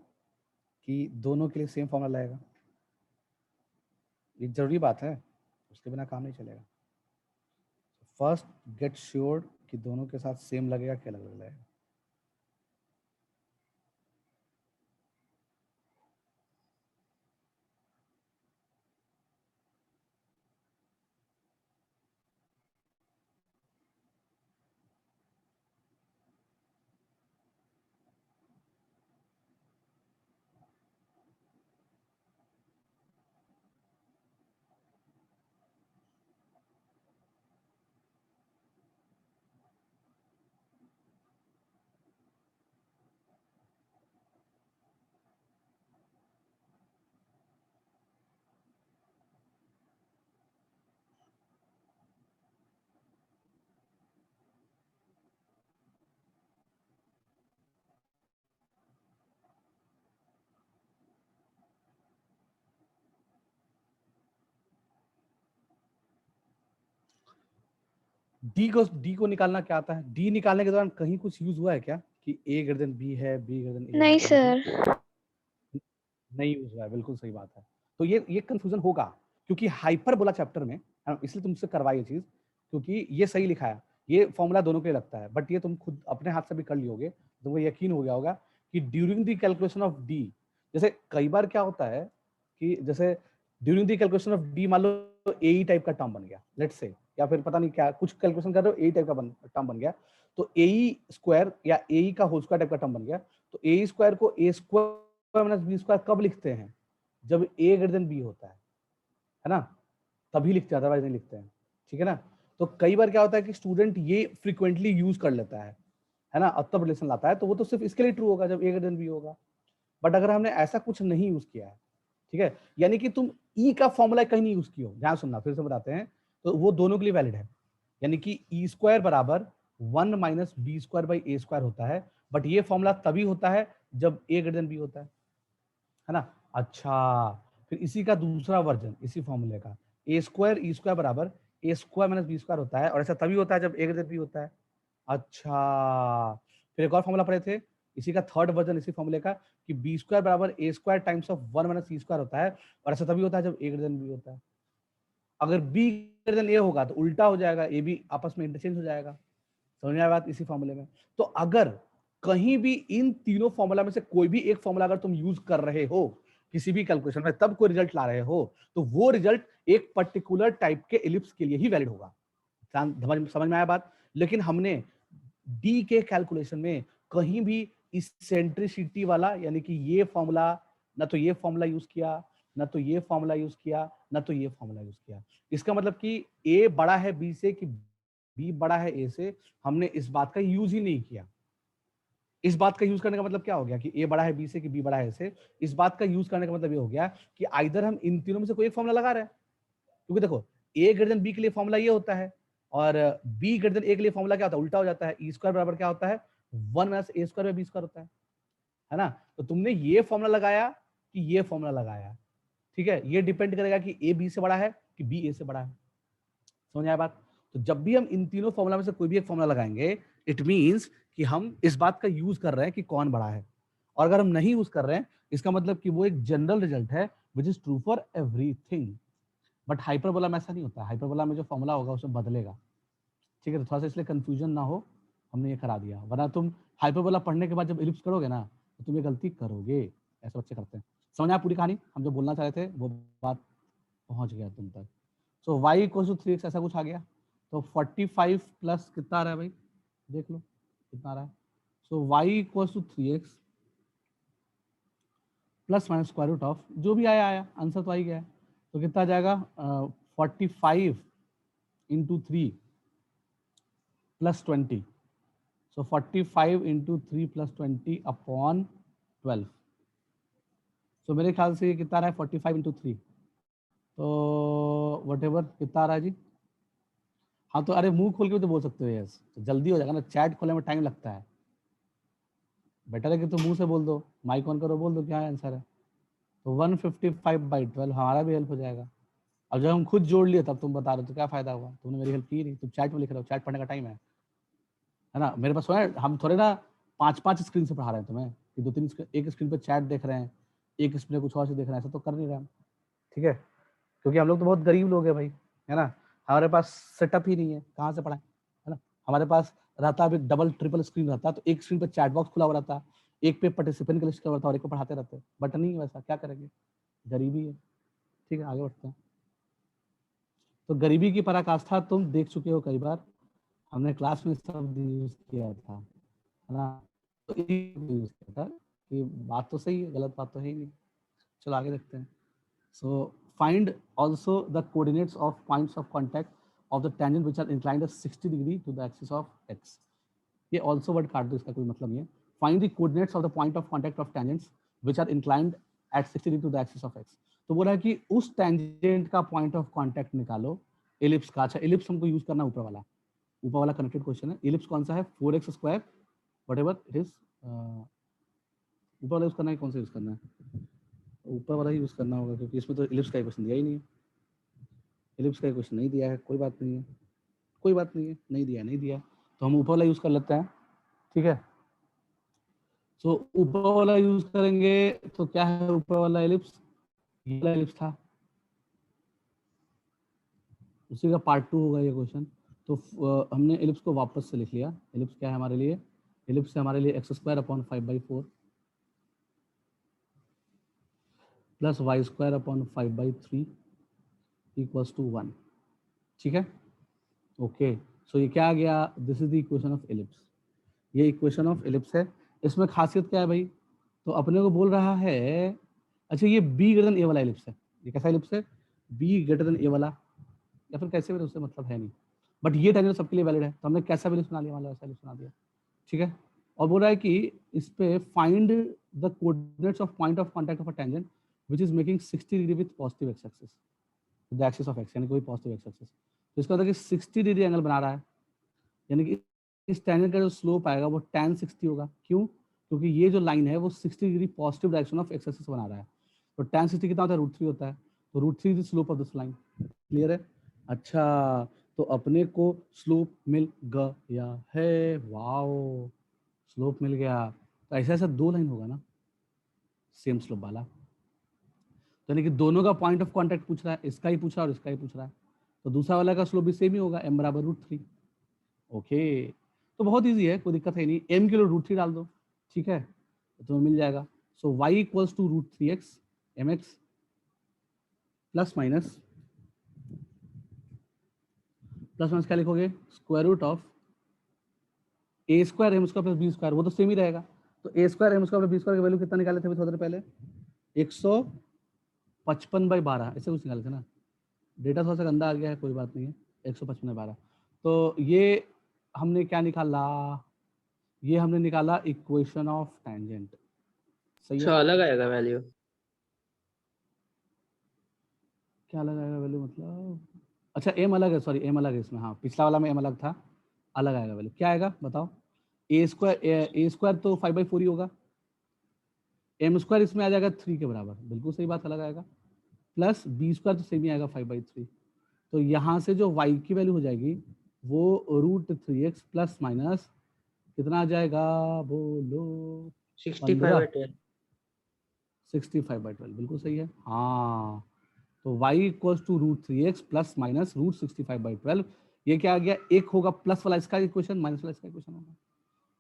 कि दोनों के लिए सेम फॉर्मूला लगेगा? ये जरूरी बात है, उसके बिना काम नहीं चलेगा। फर्स्ट गेट श्योर कि दोनों के साथ सेम लगेगा क्या अलग लगेगा। डी को निकालना क्या आता है? डी निकालने के दौरान कहीं कुछ यूज हुआ है क्या कि ए ग्रेटर देन बी है, बी ग्रेटर देन ए है? नहीं एनीथिंग? सर। नहीं यूज हुआ है, बिल्कुल सही बात है। तो ये कंफ्यूजन होगा क्योंकि हाइपरबोला चैप्टर में इसलिए तुमसे करवाई ये चीज, क्योंकि ये सही लिखा है, ये फॉर्मूला दोनों के लिए लगता है, बट ये तुम खुद अपने हाथ से भी कर लियोगे, तुमको यकीन हो गया होगा कि during the calculation of D, जैसे कई बार क्या होता है कि जैसे during the calculation of D मान लो ए टाइप का टर्म बन गया, लेट्स से, या फिर पता नहीं क्या कुछ कैलकुलेशन कर रहे हो ए टाइप का टर्म बन गया, तो ए स्क्वायर या ए का होल स्क्वायर टाइप का टर्म बन गया, तो ए स्क्वायर को ए स्क्वायर माइनस बी स्क्वायर कब लिखते हैं? जब ए ग्रेटर देन बी होता है ना, तभी लिखते हैं, अदरवाइज नहीं लिखते हैं, ठीक है ना। तो कई बार क्या होता है कि स्टूडेंट ये फ्रीक्वेंटली यूज कर लेता है ना, और तब रिलेशन लाता है, तो वो तो सिर्फ इसके लिए ट्रू होगा जब ए ग्रेटर देन बी होगा। बट अगर हमने ऐसा कुछ नहीं यूज किया है, ठीक है, यानी कि तुम ई का फॉर्मूला कहीं नहीं यूज किया हो, ध्यान सुनना फिर से बताते हैं, तो वो दोनों के लिए वैलिड है, यानी कि ई स्क्वायर बराबर 1 minus B square by A square होता है, बट ये फॉर्मूला तभी होता है जब ए ग्रेटर देन बी होता है ना। अच्छा, फिर इसी का दूसरा वर्जन इसी फॉर्मूले का, ए स्क्वायर ई स्क्वायर बराबर a square minus B square होता है, और ऐसा तभी होता है जब ए ग्रेटर देन बी होता है। अच्छा, फिर एक और फॉर्मूला पढ़े थे, इसी का थर्ड वर्जन इसी फॉर्मूले का, कि बी स्क्वायर बराबर a square times of 1 minus c square होता है, और ऐसा तभी होता है जब ए ग्रेटर देन बी होता है। अगर बी ग्रेटर देन ए होगा तो उल्टा हो जाएगा, ए बी आपस में इंटरचेंज हो जाएगा। समझ में आया बात? इसी फॉर्मूले में। तो अगर कहीं भी इन तीनों फॉर्मूला में से कोई भी एक फॉर्मूला अगर तुम यूज कर रहे हो किसी भी कैलकुलेशन में, तब कोई रिजल्ट ला रहे हो, तो वो रिजल्ट एक पर्टिकुलर टाइप के इलिप्स के लिए ही वैलिड होगा। समझ में आया बात? लेकिन हमने डी के कैलकुलेशन में कहीं भी इसेंट्रिसिटी वाला, यानी कि ये फॉर्मूला, ना तो ये फॉर्मूला यूज किया, ना तो ये फॉर्मूला यूज किया, ना तो ये फॉर्मूला यूज किया। इसका मतलब कि ए बड़ा है बी से कि बी बड़ा है ए से, हमने इस बात का यूज ही नहीं किया। इस बात का यूज करने का मतलब क्या हो गया कि ए बड़ा है बी से कि बी बड़ा है ए से, इस बात का यूज करने का मतलब ये हो गया कि आइदर हम इन तीनों में से कोई एक फॉर्मूला लगा रहे हैं, क्योंकि देखो ए ग्रेटर देन बी के लिए फॉर्मूला ये होता है, और बी ग्रेटर देन ए के लिए फॉर्मूला क्या होता है? उल्टा हो जाता है, ई स्क्वायर बराबर क्या होता है? 1 minus A square by B square होता है ना। तो तुमने ये फॉर्मूला लगाया कि ये फॉर्मूला लगाया, ठीक है, ये डिपेंड करेगा कि ए बी से बड़ा है कि बी ए से बड़ा है। समझ आया बात? तो जब भी हम इन तीनों फॉर्मूला में से कोई भी एक फॉर्मूला लगाएंगे, इट मींस कि हम इस बात का यूज कर रहे हैं कि कौन बड़ा है, और अगर हम नहीं यूज कर रहे हैं, इसका मतलब कि वो एक जनरल रिजल्ट है which is true for everything. But hyperbola में ऐसा नहीं होता, हाइपरबोला में जो फॉर्मूला होगा उसमें बदलेगा, ठीक है। तो थोड़ा सा इसलिए कंफ्यूजन ना हो, हमने ये करा दिया, वरना तुम हाइपरबोला पढ़ने के बाद जब इलिप्स करोगे ना, तो तुम ये गलती करोगे, ऐसे बच्चे करते हैं। समझ आया पूरी कहानी? हम जो बोलना चाह रहे थे वो बात पहुंच गया तुम तक। सो y इक्वल टू 3x ऐसा कुछ आ गया, तो 45 प्लस कितना आ रहा है भाई, देख लो कितना आ रहा है। सो y equal to 3x plus minus square root of जो भी आया आया, आंसर तो आ ही गया है। तो कितना आ जाएगा? 45 इंटू 3 प्लस 20, सो 45 इंटू 3 प्लस 20 अपॉन 12। सो मेरे ख्याल से ये कितना रहा है 45 इंटू 3, तो वट एवर कितना आ रहा है जी। हाँ तो अरे मुंह खोल के भी तो बोल सकते हो यस, तो जल्दी हो जाएगा ना, चैट खोलने में टाइम लगता है, बेटर है कि तुम मुंह से बोल दो, माइक ऑन करो, बोल दो क्या आंसर है। तो 155/12 हमारा भी हेल्प हो जाएगा। अब जब हम खुद जोड़ लिए तब तुम बता रहे हो तो क्या फायदा हुआ, तुमने मेरी हेल्प की नहीं, तुम चैट में लिख रहे हो, चैट पढ़ने का टाइम है ना। मेरे पास है, हम थोड़े ना 5-5 स्क्रीन से पढ़ा रहे हैं तुम्हें कि 2-3 एक स्क्रीन पे चैट देख रहे हैं, एक स्क्रीन पे कुछ और से देख रहे हैं, ऐसा तो कर नहीं रहे हम, ठीक है, क्योंकि हम लोग तो बहुत गरीब लोग हैं भाई, है ना, हमारे पास सेटअप ही नहीं है, कहाँ से पढ़ाएं, है ना। हमारे पास रहता अभी डबल ट्रिपल स्क्रीन रहता, तो एक स्क्रीन पे चैट बॉक्स खुला हुआ रहता, एक पे पार्टिसिपेंट का लिस्ट खुला रहता और एक पे पढ़ाते रहते, बट नहीं वैसा, क्या करेंगे, गरीबी है। ठीक है, आगे बढ़ते हैं। तो गरीबी की पराकाष्ठा तुम देख चुके हो कई बार, हमने क्लास में सब यूज किया था, है ना, तो यूज किया था कि बात तो सही है, गलत बात तो है ही नहीं। चलो आगे देखते हैं। So find also the coordinates of points of contact of the tangent which are inclined 60 degree to the axis of x. ये ऑल्सो वर्ड काट दो, इसका कोई मतलब नहीं है। Find the coordinates of the point of contact of tangents which are inclined at 60 degree to the axis of x. तो बोला है कि उस टेंजेंट का पॉइंट ऑफ कॉन्टैक्ट निकालो एलिप्स का। अच्छा, एलिप्स हमको यूज करना ऊपर वाला कनेक्टेड क्वेश्चन है। एलिप्स कौन सा है, 4x square what ever it is, ऊपर वाला यूज करना है, कौन सा यूज करना है, ऊपर वाला ही यूज करना होगा, क्योंकि इसमें तो एलिप्स का क्वेश्चन दिया ही नहीं है, एलिप्स का क्वेश्चन नहीं दिया है, कोई बात नहीं है, कोई बात नहीं है, नहीं दिया नहीं दिया, तो हम ऊपर वाला यूज कर लेते हैं, ठीक है। सो ऊपर वाला यूज करेंगे तो क्या है, ऊपर वाला एलिप्स, ये वाला एलिप्स था, उसी का पार्ट 2 होगा ये क्वेश्चन। तो हमने एलिप्स को वापस से लिख लिया। एलिप्स क्या है हमारे लिए, एलिप्स है हमारे लिए x² / 5/4 plus y² / 5/3 equals to 1, ठीक है, ओके। सो ये क्या आ गया, this is the equation of ellipse, ये इक्वेशन ऑफ एलिप्स है। इसमें खासियत क्या है भाई, तो अपने को बोल रहा है, अच्छा ये b ग्रेटर देन a वाला एलिप्स है, ये कैसा एलिप्स है, b ग्रेटर देन a वाला, या फिर कैसे भी उससे मतलब है नहीं, बट ये टेंजेंट सबके लिए वैलिड है, तो हमने कैसा भी एलिप्स बना लिया, मान लो ऐसा एलिप्स बना दिया, ठीक है। और बोल रहा है कि इस पे find the coordinates of point of contact of a tangent which is making 60 degree with positive x axis, the axis of x, यानी कोई पॉजिटिव एक्स एक्सिस, तो इसका मतलब कि 60 डिग्री एंगल बना रहा है, यानी कि इस टेंजेंट का जो स्लोप आएगा वो tan 60 होगा। क्यों, क्योंकि ये जो लाइन है वो 60 degree positive direction of x axis बना रहा है, तो tan 60 कितना होता है, √3 होता है, तो √3 is the slope of this line, clear है। अच्छा, तो अपने को स्लोप मिल गया है, वाओ, स्लोप मिल गया, तो ऐसा ऐसा 2 लाइन होगा ना सेम स्लोप वाला, तो यानी कि दोनों का पॉइंट ऑफ कांटेक्ट पूछ रहा है, इसका ही पूछ रहा है और इसका ही पूछ रहा है, तो दूसरा वाला का स्लोप भी सेम ही होगा, m = √3, ओके। तो बहुत इजी है, कोई दिक्कत है नहीं, m के लिए √3 डाल दो, ठीक है, तो तुम्हें मिल जाएगा। So y = √3x mx plus minus क्या लिखोगे, √² a² m² प्लस b², वो तो सेम ही रहेगा, तो a² m² प्लस b² की वैल्यू कितना निकाले थे थोड़ी देर पहले, 155/12 ऐसे कुछ निकाले थे ना, डेटा थोड़ा सा गंदा आ गया है, कोई बात नहीं है, 155/12, तो ये हमने क्या निकाला, ये हमने निकाला इक्वेशन ऑफ टेंजेंट, सही है। अच्छा, अलग आएगा वैल्यू, क्या अलग आएगा वैल्यू मतलब, अच्छा एम अलग है, सॉरी एम अलग है इसमें, हाँ पिछला वाला में एम अलग था, अलग आएगा वैल्यू, क्या आएगा बताओ, a² तो 5/4 ही होगा, m² इसमें आ जाएगा 3 के बराबर, बिल्कुल सही बात, अलग आएगा, प्लस b² तो सेम ही आएगा 5/3, तो यहाँ से जो y की वैल्यू हो जाएगी वो √3x प्लस माइनस कितना आ जाएगा, बोलो 65/12, 65/12, बिल्कुल सही है, हाँ। तो y = √3x प्लस माइनस √65/12, ये क्या आ गया, एक होगा प्लस वाला इसका इक्वेशन, माइनस वाला इसका इक्वेशन होगा,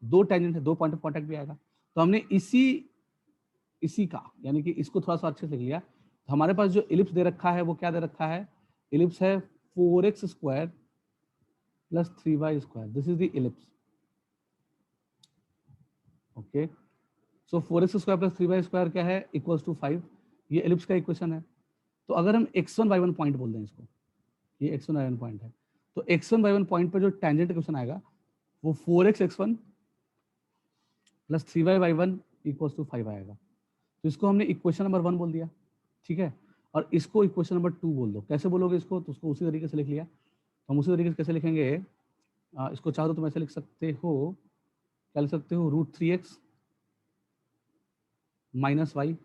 2 टेंजेंट है, 2 पॉइंट ऑफ कांटेक्ट भी आएगा, तो हमने इसी का यानी कि इसको थोड़ा सा अच्छे से लिख लिया। तो हमारे पास जो इलिप्स दे रखा है वो क्या दे रखा है, इलिप्स है 4x² plus 3y², this is the ellipse, okay. So 4x² plus 3y² क्या है, इक्वल्स टू 5, ये इलिप्स का इक्वेशन है। तो अगर हम x1 y1 पॉइंट बोल दें इसको, ये x1 y1 पॉइंट है, तो x1 y1 पॉइंट पर जो टेंजेंट क्वेश्चन आएगा वो 4x x1 plus 3y y1 equals to 5 आएगा, तो इसको हमने इक्वेशन नंबर 1 बोल दिया, ठीक है, और इसको इक्वेशन नंबर 2 बोल दो। कैसे बोलोगे इसको? तो उसको उसी तरीके से लिख लिया। तो हम उसी तरीके से कैसे लिखेंगे, इसको चाहो तो तुम ऐसे लिख सकते हो, क्या लिख सकते हो, √3x minus y,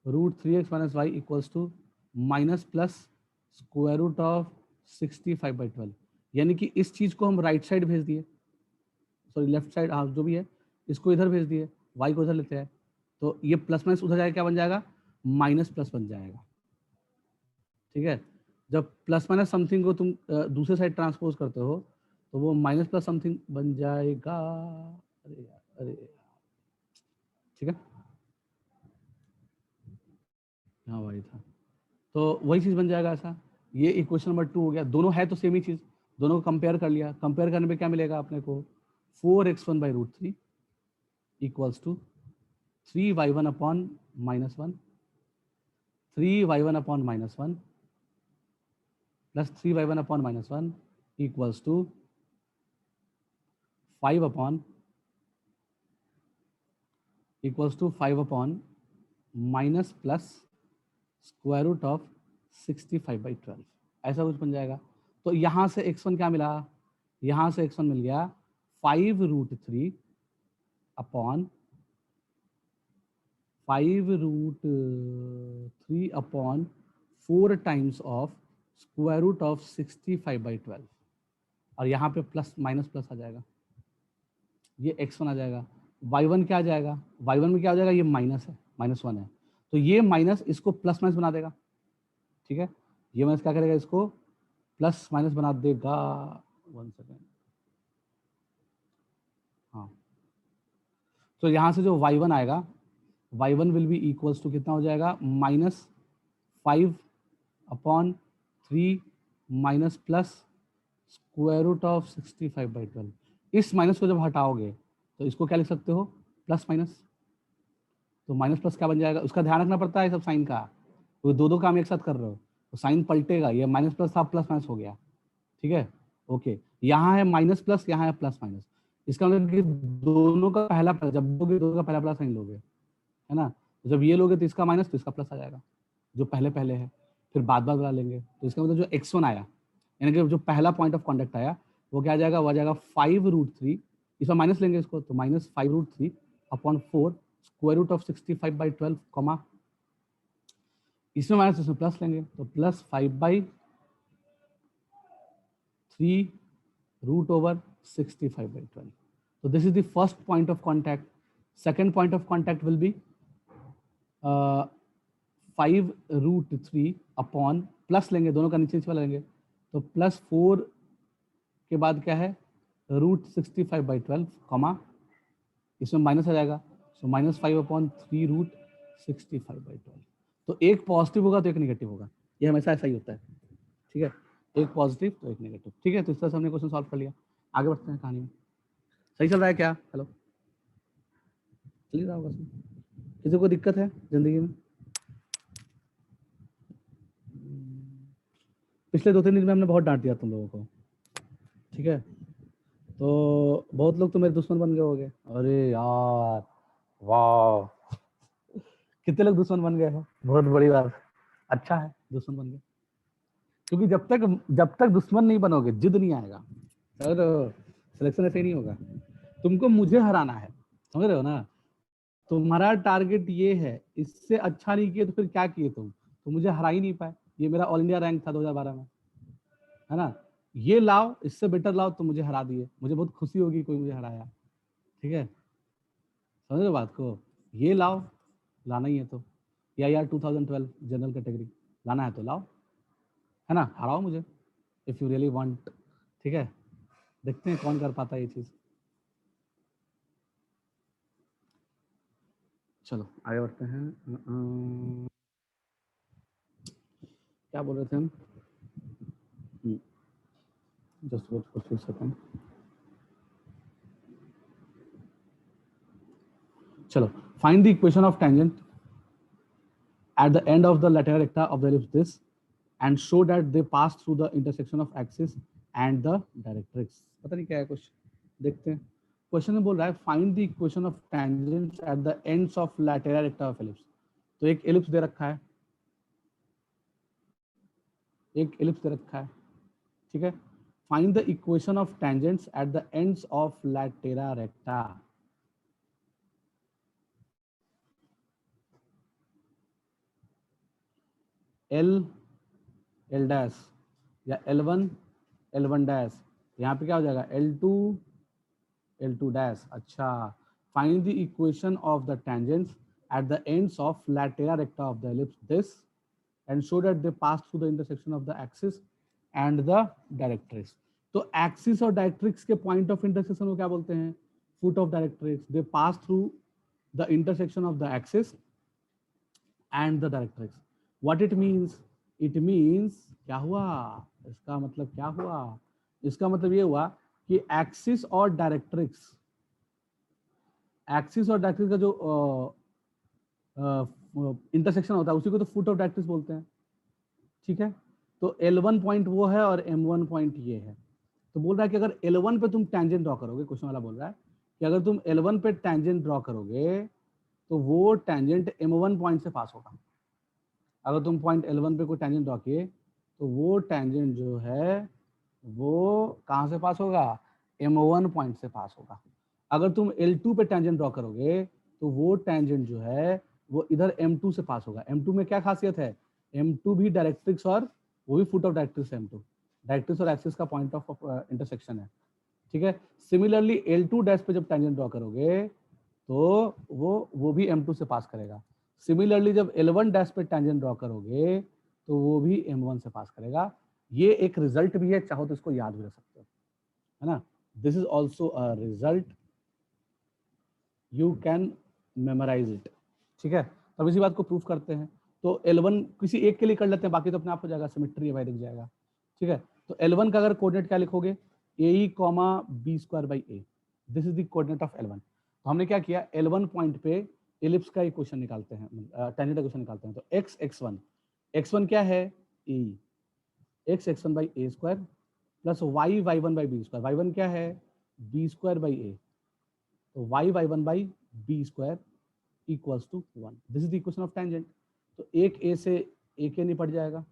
√3x minus y equals to minus plus square root of 65/12। यानी कि इस चीज को हम राइट साइड भेज दिए, सॉरी लेफ्ट साइड, हाँ जो भी है, इसको इधर भेज दिए, वाई को इधर लेते हैं, तो ये प्लस माइनस उधर जाएगा, क्या बन जाएगा, माइनस प्लस बन जाएगा, ठीक है। जब प्लस माइनस समथिंग को तुम दूसरे साइड ट्रांसपोज करते हो तो वो माइनस प्लस समथिंग बन जाएगा। अरे यार, अरे यार, ठीक है, हाँ वही था, तो वही चीज बन जाएगा ऐसा। ये इक्वेशन नंबर 2 हो गया, दोनों है तो सेम ही चीज, दोनों को कंपेयर कर लिया। कंपेयर करने पे क्या मिलेगा अपने को, 4x1/√3 equals to 3y1 upon -1, 3y1 upon -1 plus 3y1 upon -1 equals to 5 upon minus plus square root of 65/12, ऐसा कुछ बन जाएगा। तो यहाँ से x1 क्या मिला, यहाँ से x1 मिल गया 5√3 upon 4 times of square root of 65/12, और यहाँ पे प्लस माइनस प्लस आ जाएगा, ये x1 आ जाएगा। y1 क्या आ जाएगा, y1 में क्या हो जाएगा, ये माइनस है, -1 है, तो ये माइनस इसको प्लस माइनस बना देगा, ठीक है, ये माइनस क्या करेगा, इसको प्लस माइनस बना देगा। 1 सेकेंड, हाँ, तो यहाँ से जो y1 आएगा, y1 will be equals to कितना हो जाएगा, -5/3 minus plus square root of 65/12। इस माइनस को जब हटाओगे तो इसको क्या लिख सकते हो, प्लस माइनस, तो माइनस प्लस क्या बन जाएगा, उसका ध्यान रखना पड़ता है सब साइन का, तो दो काम एक साथ कर रहे हो तो साइन पलटेगा, ये माइनस प्लस था, प्लस माइनस हो गया, ठीक है, ओके। यहाँ है माइनस प्लस, यहाँ है प्लस माइनस, इसका मतलब कि दोनों का पहला, जब लोगे दोनों का पहला साइन लोगे, है ना, तो जब ये लोगे तो इसका माइनस, तो इसका प्लस आ जाएगा, जो पहले पहले है, फिर बाद वाला लेंगे, तो इसका मतलब जो x1 आया, यानी कि जो पहला पॉइंट ऑफ कॉन्टेक्ट आया वो क्या आ जाएगा, वो आ जाएगा 5√3, इसमें माइनस लेंगे इसको, तो -5√3 upon 4 square root of 65/12 comma, इसमें माइनस इसमें प्लस लेंगे, तो प्लस 5/3 रूट ओवर 65/12। तो this is the first point of contact. Second point of contact will be 5√3 upon, plus लेंगे, दोनों का नीचे नीचे वाला लेंगे, तो +4 के बाद क्या है, √65/12 कॉमा, इसमें माइनस आ जाएगा, सो -5/3 रूट 65/12। तो एक पॉजिटिव होगा तो एक नेगेटिव होगा, ये हमेशा ऐसा ही होता है, ठीक है, एक पॉजिटिव तो एक नेगेटिव, ठीक है। तो इस तरह से हमने क्वेश्चन सॉल्व कर लिया, आगे बढ़ते हैं कहानी में। सही चल रहा है क्या, हेलो, चल रहा होगा, किसी को दिक्कत है जिंदगी में? पिछले 2-3 दिन में हमने बहुत डांट दिया तुम लोगों को, ठीक है, तो बहुत लोग तो मेरे दुश्मन बन गए होंगे, अरे यार वाह, कितने लोग दुश्मन बन गए हो, बहुत बड़ी बात, अच्छा है दुश्मन बन गए, क्योंकि जब तक दुश्मन नहीं बनोगे जिद नहीं आएगा, और सिलेक्शन ऐसे ही नहीं होगा। तुमको मुझे हराना है, समझ रहे हो ना, तुम्हारा टारगेट ये है, इससे अच्छा नहीं किए तो फिर क्या किए तुम, तो मुझे हरा ही नहीं पाए, ये मेरा ऑल इंडिया रैंक था 2012 में, है ना, ये लाओ, इससे बेटर लाओ, तो मुझे हरा दिए, मुझे बहुत खुशी होगी कोई मुझे हराया, ठीक है, समझ रहे बात को, ये लाओ, लाना ही है तो, या यार 2012 जनरल कैटेगरी लाना है तो लाओ, है ना, हराओ मुझे इफ यू रियली वांट, ठीक है, देखते हैं कौन कर पाता है ये चीज। चलो आगे बढ़ते हैं, क्या बोल रहे थे हम, जस्ट वेट फॉर 3 सेकंड, चलो, find the equation of tangent at the end of the lateral recta of the ellipse this and show that they pass through the intersection of axis and the directrix। पता नहीं क्या है कुछ, देखते हैं। Question में बोल रहा है find the equation of tangents at the ends of lateral recta of ellipse. तो एक एलिप्स दे रखा है, एक एलिप्स दे रखा है, ठीक है। Find the equation of tangents at the ends of latera recta. L L dash या L1 L1 डैश, यहाँ पे क्या हो जाएगा L2 L2 डैश। अच्छा, find the equation of the tangents at the ends of latera recta of the ellipse this and show that they pass through the intersection of the axis and the directrix. तो axis और directrix के point of intersection को क्या बोलते हैं? Foot of directrix. They pass through the intersection of the axis and the directrix. What it means? It means क्या हुआ? इसका मतलब क्या हुआ? इसका मतलब ये हुआ कि एक्सिस और डायरेक्ट्रिक्स, एक्सिस और डायरेक्ट्रिक्स का जो इंटरसेक्शन होता है उसी को तो फुट ऑफ डायरेक्ट्रिक्स बोलते हैं, ठीक है। तो L1 पॉइंट वो है और M1 पॉइंट ये है। तो बोल रहा है कि अगर L1 पे तुम टेंजेंट ड्रॉ करोगे, क्वेश्चन वाला बोल रहा है कि अगर तुम L1 पे टेंजेंट ड्रॉ करोगे तो वो टेंजेंट M1 पॉइंट से पास होगा। अगर तुम पॉइंट L1 पे कोई टेंजेंट ड्रॉ किए तो वो टेंजेंट जो है वो कहाँ से पास होगा? M1 पॉइंट से पास होगा। अगर तुम L2 पे टेंजेंट ड्रॉ करोगे तो वो टेंजेंट जो है वो इधर M2 से पास होगा। M2 में क्या खासियत है? M2 भी डायरेक्ट्रिक्स और वो भी फुट ऑफ डायरेक्ट्रिक्स है। M2 डायरेक्ट्रिक्स और एक्सिस का पॉइंट ऑफ इंटरसेक्शन है, ठीक है। सिमिलरली L2 डैश पे जब टेंजेंट ड्रॉ करोगे तो वो भी M2 से पास करेगा। सिमिलरली जब L1 डैश पे टेंजेंट ड्रॉ करोगे तो वो भी M1 से पास करेगा। ये एक रिजल्ट भी है, चाहो तो इसको याद भी रख सकते हो, है ना। This is also a result, you can memorise it, ठीक है। तो अब इसी बात को प्रूफ करते हैं। तो L1 किसी एक के लिए कर लेते हैं, बाकी तो अपने आप हो जाएगा, सिमेट्री है भाई, दिख जाएगा, ठीक है। तो L1 का अगर कोऑर्डिनेट क्या लिखोगे? AE, B²/A। This is the coordinate of L1। तो हमने क्या किया? L1 पॉइंट पे एलिप्स का इक्वेशन निकालते हैं, टेंजेंट इक्वेशन निकालते हैं। तो x1 क्या है? AE, x1/A² plus y1/B²। y1 क्या है? B²/A। तो y1/B² equals to 1। This is the equation of tangent. तो एक a से a के निपट जाएगा,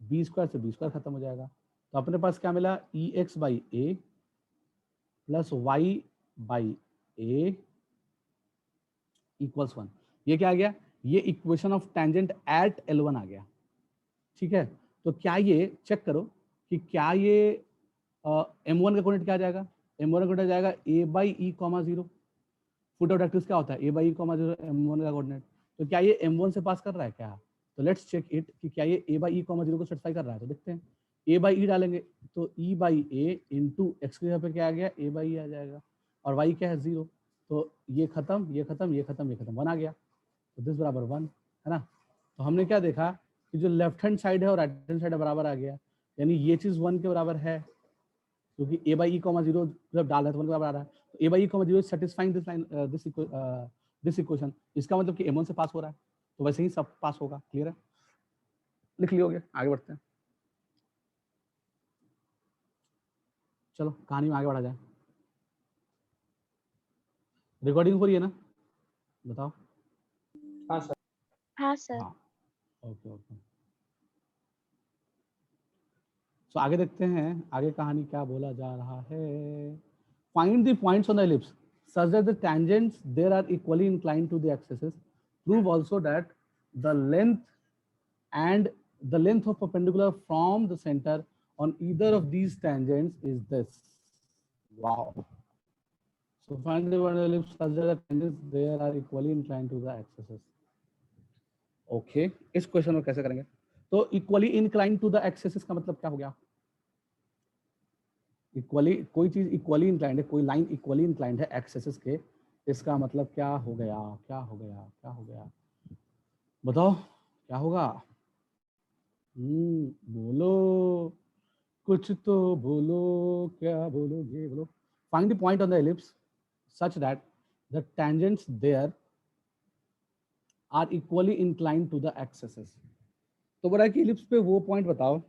B² से B² खत्म हो जाएगा। तो अपने पास क्या मिला? EX/A plus y/A equals 1। ये क्या आ गया? ये equation of tangent at L1 आ गया, ठीक है। तो क्या ये चेक करो कि क्या ये M1 का कोऑर्डिनेट क्या आ जाएगा? M1 का कोऑर्डिनेट जाएगा A/E, 0। फुट ऑफ डायरेक्ट्रिक्स क्या होता है? A/E, 0 M1 का कोऑर्डिनेट। तो क्या ये M1 से पास कर रहा है क्या? तो लेट्स चेक इट कि क्या ये A/E, 0 को सेटिस्फाई कर रहा है। तो देखते हैं, A/E डालेंगे तो E/A इंटू एक्स के यहाँ पे क्या आ गया? A/E आ जाएगा, और y क्या है? 0। तो ये खत्म, ये खत्म, ये खत्म, ये खत्म, 1 आ गया। तो दिस बराबर 1, है ना। तो हमने क्या देखा कि जो लेफ्ट हैंड साइड है और राइट हैंड साइड बराबर आ गया, यानी ये चीज 1 के बराबर है, क्योंकि A/E, 0 जब डाला है तो 1 के बराबर आ रहा है। तो A/E, 0 satisfying this line, this equation. इसका मतलब कि M1 से पास हो रहा है, तो वैसे ही सब पास होगा। क्लियर है? लिख लियोगे, आगे बढ़ते हैं। चलो कहानी में आगे बढ़ा जाए। रिकॉर्डिंग हो रही है ना? बताओ। हाँ सर। हाँ सर। हाँ, ओके ओके। तो आगे देखते हैं, आगे कहानी क्या बोला जा रहा है। Find the points on the ellipse such that the tangents there are equally inclined to the axes. Prove also that the length of perpendicular from the center on either of these tangents is this. Wow. So find the point of the ellipse such that the tangents there are equally inclined to the axes. Okay, इस question को कैसे करेंगे? तो equally inclined to the axes का मतलब क्या हो गया? इक्वली, कोई चीज इक्वली इंक्लाइंड है, कोई लाइन इक्वली इंक्लाइंड है एक्सेस के, इसका मतलब क्या हो गया? क्या हो गया? क्या हो गया? बताओ क्या होगा? बोलो, कुछ तो बोलो, क्या बोलोगे? बोलो। Find the point on the ellipse such that the tangents there are equally inclined to the axes. तो बोला कि एलिप्स पे वो पॉइंट बताओ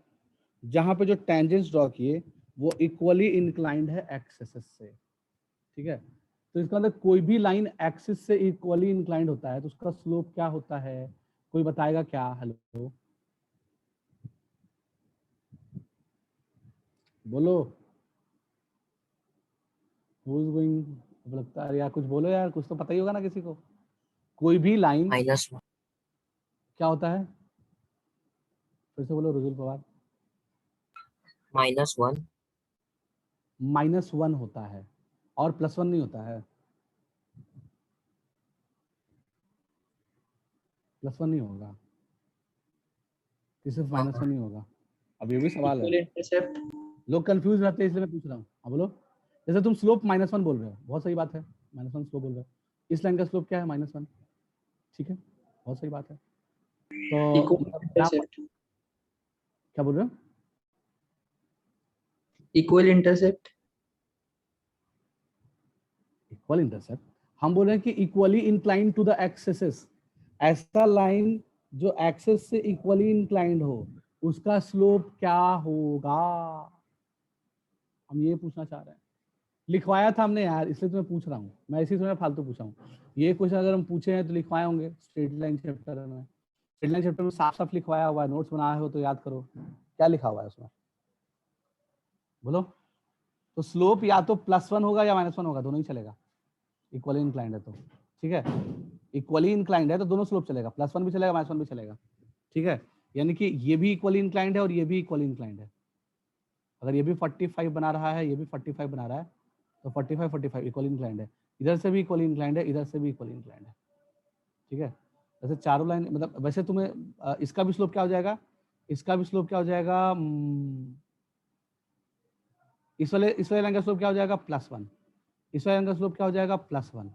जहां पे जो टेंजेंट्स ड्रॉ किए वो इक्वली इंक्लाइंड है एक्सेस से, ठीक है। तो इसका मतलब कोई भी लाइन एक्सिस से इक्वली इंक्लाइंड होता है तो उसका स्लोप क्या होता है, कोई बताएगा क्या? हेलो बोलो, हु इज गोइंग, लगता है यार कुछ बोलो यार, कुछ तो पता ही होगा ना किसी को। कोई भी लाइन -1 क्या होता है, फिर से बोलो रुजुल पवार। -1 -1 होता है और +1 नहीं होता है, +1 नहीं होगा कि सिर्फ -1 नहीं होगा। अब ये भी सवाल है, इक्वल इंटरसेप्ट। लोग कंफ्यूज रहते हैं इसलिए मैं पूछ रहा हूँ। अब बोलो, जैसे तुम स्लोप -1 बोल रहे हो, बहुत सही बात है, -1 स्लोप बोल रहे हो, इस लाइन का स्लोप क्या है? -1, ठीक है, बहुत सही बात है। तो इक्वल यहाँ पर इंटरसेप्ट। क्या बोल रहे हो? Equal intercept. इक्वल इंटरसेप्ट, हम बोल रहे हैं कि equally inclined to the axes, ऐसा लाइन जो एक्सेस से इक्वली इंक्लाइंड हो उसका स्लोप क्या होगा, हम ये पूछना चाह रहे हैं। लिखवाया था हमने यार, इसलिए तुम्हें पूछ रहा हूँ मैं, इसी तुम्हें फालतू पूछा हूँ। ये क्वेश्चन अगर हम पूछे हैं तो लिखवाए होंगे स्ट्रेट लाइन चैप्टर में, स्ट्रेट लाइन चैप्टर में साफ साफ लिखवाया हुआ है, नोट्स बनाए हो तो याद करो क्या लिखा हुआ है उसमें, बोलो। तो स्लोप या तो +1 होगा या -1 होगा, दोनों ही चलेगा, इक्वली इंक्लाइंड है तो, ठीक है, इक्वली इंक्लाइंड है तो दोनों स्लोप चलेगा, +1 भी चलेगा -1 भी चलेगा, ठीक है। यानी कि ये भी इक्वली इंक्लाइंड है और ये भी इक्वली इंक्लाइंड है। अगर ये भी 45 बना रहा है, ये भी 45 बना रहा है, तो 45 45 इक्वली इंक्लाइंड है, इधर से भी इक्वली इंक्लाइंड है, इधर से भी इक्वली इंक्लाइंड है, ठीक है। वैसे चारों लाइन मतलब वैसे तुम्हें इसका भी स्लोप क्या हो जाएगा, इसका भी स्लोप क्या हो जाएगा, इस वाले लाइन का स्लोप क्या हो जाएगा, +1, इस वाले लाइन का स्लोप क्या हो जाएगा, +1,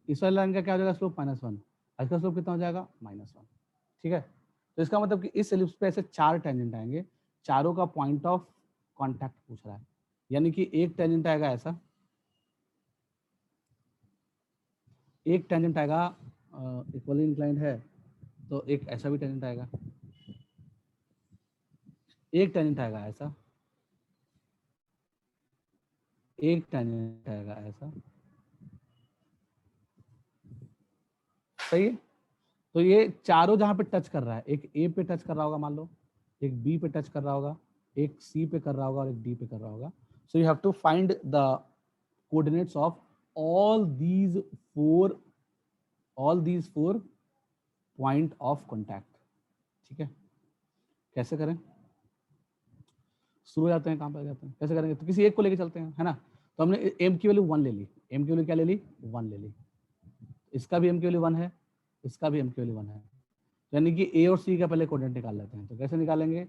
इस वाले लाइन का क्या हो जाएगा स्लोप, -1, इसका स्लोप कितना हो जाएगा, -1, ठीक है। तो इसका मतलब कि इस एलिप्स पे ऐसे 4 टेंजेंट आएंगे, चारों का पॉइंट ऑफ कांटेक्ट पूछ रहा है, यानी कि एक टेंजेंट आएगा ऐसा, एक टेंजेंट आएगा इक्वली इंक्लाइंड है तो एक ऐसा भी टेंजेंट आएगा, एक टेंजेंट आएगा ऐसा, एक टेंजेंट आएगा ऐसा, सही है। तो ये चारों जहां पे टच कर रहा है, एक ए पे टच कर रहा होगा मान लो, एक बी पे टच कर रहा होगा, एक सी पे कर रहा होगा और एक डी पे कर रहा होगा। So you have to find the coordinates of all these four point of contact, ठीक है। कैसे करें, शुरू हो जाते हैं, कहाँ पर जाते हैं, कैसे करेंगे, तो किसी एक को लेके चलते हैं, है ना। तो हमने एम की वैल्यू 1 ले ली, एम की वैल्यू क्या ले ली, 1 ले ली, इसका भी एम की वैल्यू 1 है, इसका भी एम की वैल्यू 1 है, यानी कि ए और सी का पहले कोऑर्डिनेट निकाल लेते हैं। तो कैसे निकालेंगे,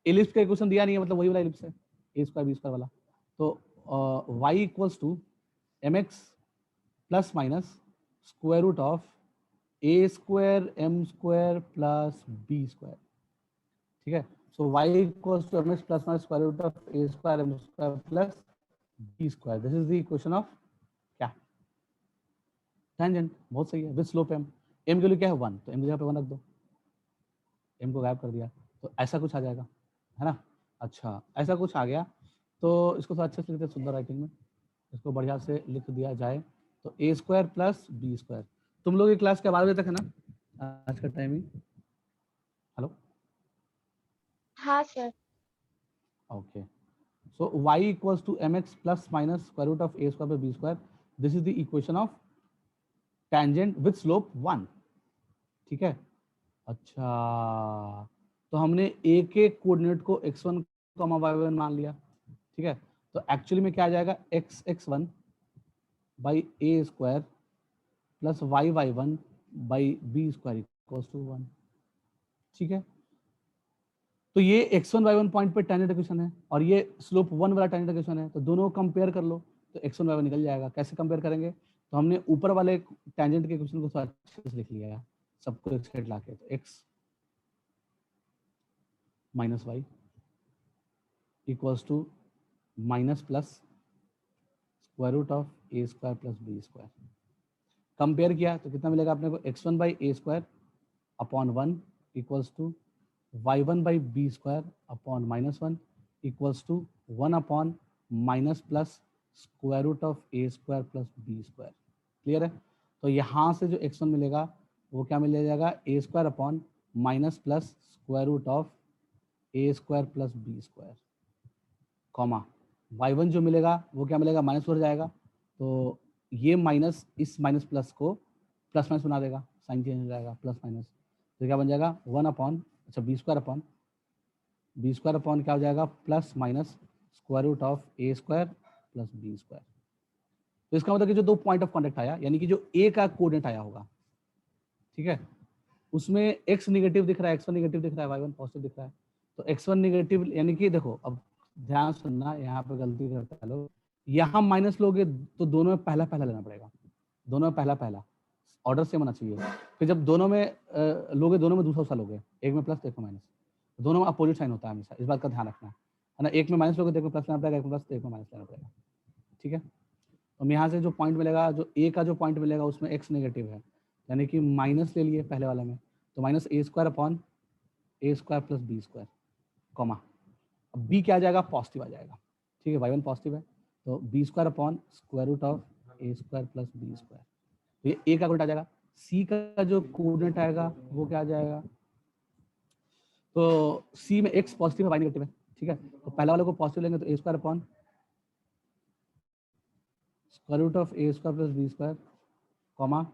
एलिप्स का इक्वेशन दिया नहीं है, मतलब वही वाला एलिप्स है, ए स्क्वायर बी स्क्वायर वाला। तो y equals to mx plus minus square root of a square M square plus B square, ठीक है। सो y equals to mx plus minus square root of a square M square plus B square, this is the equation of क्या, tangent. बहुत सही है, with slope m, m के लिए क्या है 1, तो m की जगह पे 1 रख दो, m को गायब कर दिया, तो ऐसा कुछ आ जाएगा, है ना। अच्छा ऐसा कुछ आ गया, तो इसको थोड़ा अच्छे से लिखते हैं, सुंदर राइटिंग में इसको बढ़िया से लिख दिया जाए, तो a square plus B square. तुम लोग की क्लास के 12 बजे तक है ना आज का टाइमिंग, हेलो, हाँ sir. Okay. So y equals to mx plus minus square root of a square by b square, this is the equation of tangent with slope 1, ठीक है। अच्छा तो हमने ए के कोऑर्डिनेट को x1 y1 मान लिया, ठीक है। तो एक्चुअली में क्या आ जाएगा, x1 बाई ए स्क्वायर प्लस y1 by B square equals to 1, ठीक है। तो ये x1 y1 पॉइंट पे टेंजेंट इक्वेशन है और ये स्लोप 1 वाला टेंजेंट इक्वेशन है, तो दोनों कंपेयर कर लो तो x1 y1 निकल जाएगा। कैसे कंपेयर करेंगे, तो हमने ऊपर वाले टेंजेंट के इक्वेशन को थोड़ा अच्छे से लिख लिया है, सबको एक साइड लाके, तो x minus y equals to minus plus square root of a square plus B square. Compare किया तो कितना मिलेगा अपने को, x1 by A square upon 1 equals to y1 by B square upon -1 equals to 1 upon minus plus square root of a square plus B square. Clear है? तो यहाँ से जो x1 मिलेगा वो क्या मिल जाएगा, a square upon minus plus square root of a square plus B square, comma y1 जो मिलेगा वो क्या मिलेगा, माइनस हो जाएगा, तो ये माइनस इस माइनस प्लस को प्लस माइनस बना देगा, साइन चेंज हो जाएगा, प्लस माइनस, तो क्या बन जाएगा 1 अपॉन, अच्छा बी स्क्वायर अपॉन क्या हो जाएगा, plus minus square root of a square plus B square. तो इसका मतलब कि जो दो पॉइंट ऑफ कॉन्टेक्ट आया, यानी कि जो ए का कोऑर्डिनेट आया होगा, ठीक है, उसमें x निगेटिव दिख रहा है, x1 निगेटिव दिख रहा है, y1 पॉजिटिव दिख रहा है, तो x1 निगेटिव, यानी कि देखो अब ध्यान सुनना, यहाँ पे गलती करता है लोग, यहाँ माइनस लोगे तो दोनों में पहला पहला लेना पड़ेगा, दोनों में पहला पहला, ऑर्डर सेम होना चाहिए। फिर जब दोनों में लोगे, दोनों में दूसरा लोगे, एक में प्लस तो एक में माइनस, दोनों में अपोजिट साइन होता है हमेशा, इस बात का ध्यान रखना है ना, एक में माइनस लोगे तो एक में प्लस लेना पड़ेगा, एक में प्लस तो एक में माइनस लेना पड़ेगा, ठीक है। तो यहाँ से जो पॉइंट मिलेगा, जो ए का जो पॉइंट मिलेगा उसमें एक्स नेगेटिव है, यानी कि माइनस ले लिए पहले वाले में, तो minus A square upon a square plus B square, comma, अब बी क्या आ जाएगा, पॉजिटिव आ जाएगा, ठीक है, y1 पॉजिटिव है, तो b square upon square root of a square plus B square, तो ये ए का कोऑर्डिनेट आ जाएगा, सी का जो कोऑर्डिनेट आएगा वो क्या आ जाएगा, तो सी में एक्स पॉजिटिव है, वाई नेगेटिव है, ठीक है, तो पहला वाले को पॉजिटिव लेंगे तो a square upon square root of a square plus B square, comma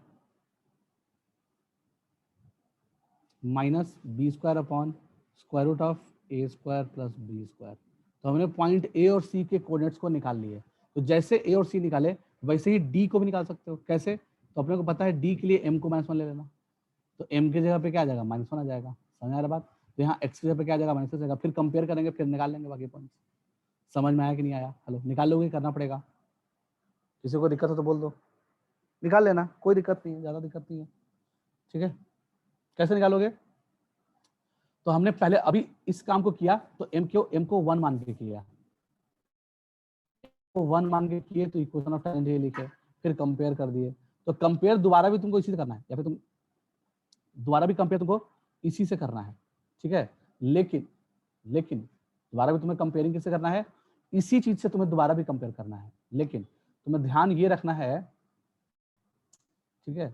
minus B square upon square root of a square plus B square. तो हमने पॉइंट ए और सी के कोऑर्डिनेट्स को निकाल लिए, तो जैसे ए और सी निकाले वैसे ही डी को भी निकाल सकते हो। कैसे? तो अपने को पता है डी के लिए एम को -1 ले लेना, तो एम की जगह पे क्या आ जाएगा, -1 आ जाएगा, समझ आ रहा बात। तो यहाँ एक्स की जगह पे क्या आ जाएगा, -6 आ जाएगा, फिर कंपेयर करेंगे, फिर निकाल लेंगे बाकी पॉइंट्स। समझ में आया कि नहीं आया? हेलो, निकाल लोगे, करना पड़ेगा, किसी को दिक्कत हो तो बोल दो, निकाल लेना, कोई दिक्कत नहीं है, ज़्यादा दिक्कत नहीं है, ठीक है। कैसे निकालोगे? तो हमने पहले अभी इस काम को किया, तो एम को 1 मान के किया, तो 1 मान के किए, तो इक्वेशन ऑफ टेंजेंट लिखे, फिर कंपेयर कर दिए। तो कंपेयर दोबारा भी तुमको इसी से करना है, या फिर तुम दोबारा भी कंपेयर तुमको इसी से करना है, ठीक है। लेकिन दोबारा भी तुम्हें कंपेयरिंग किससे करना है, इसी चीज से तुम्हें दोबारा भी कंपेयर करना है, लेकिन तुम्हें ध्यान ये रखना है, ठीक है,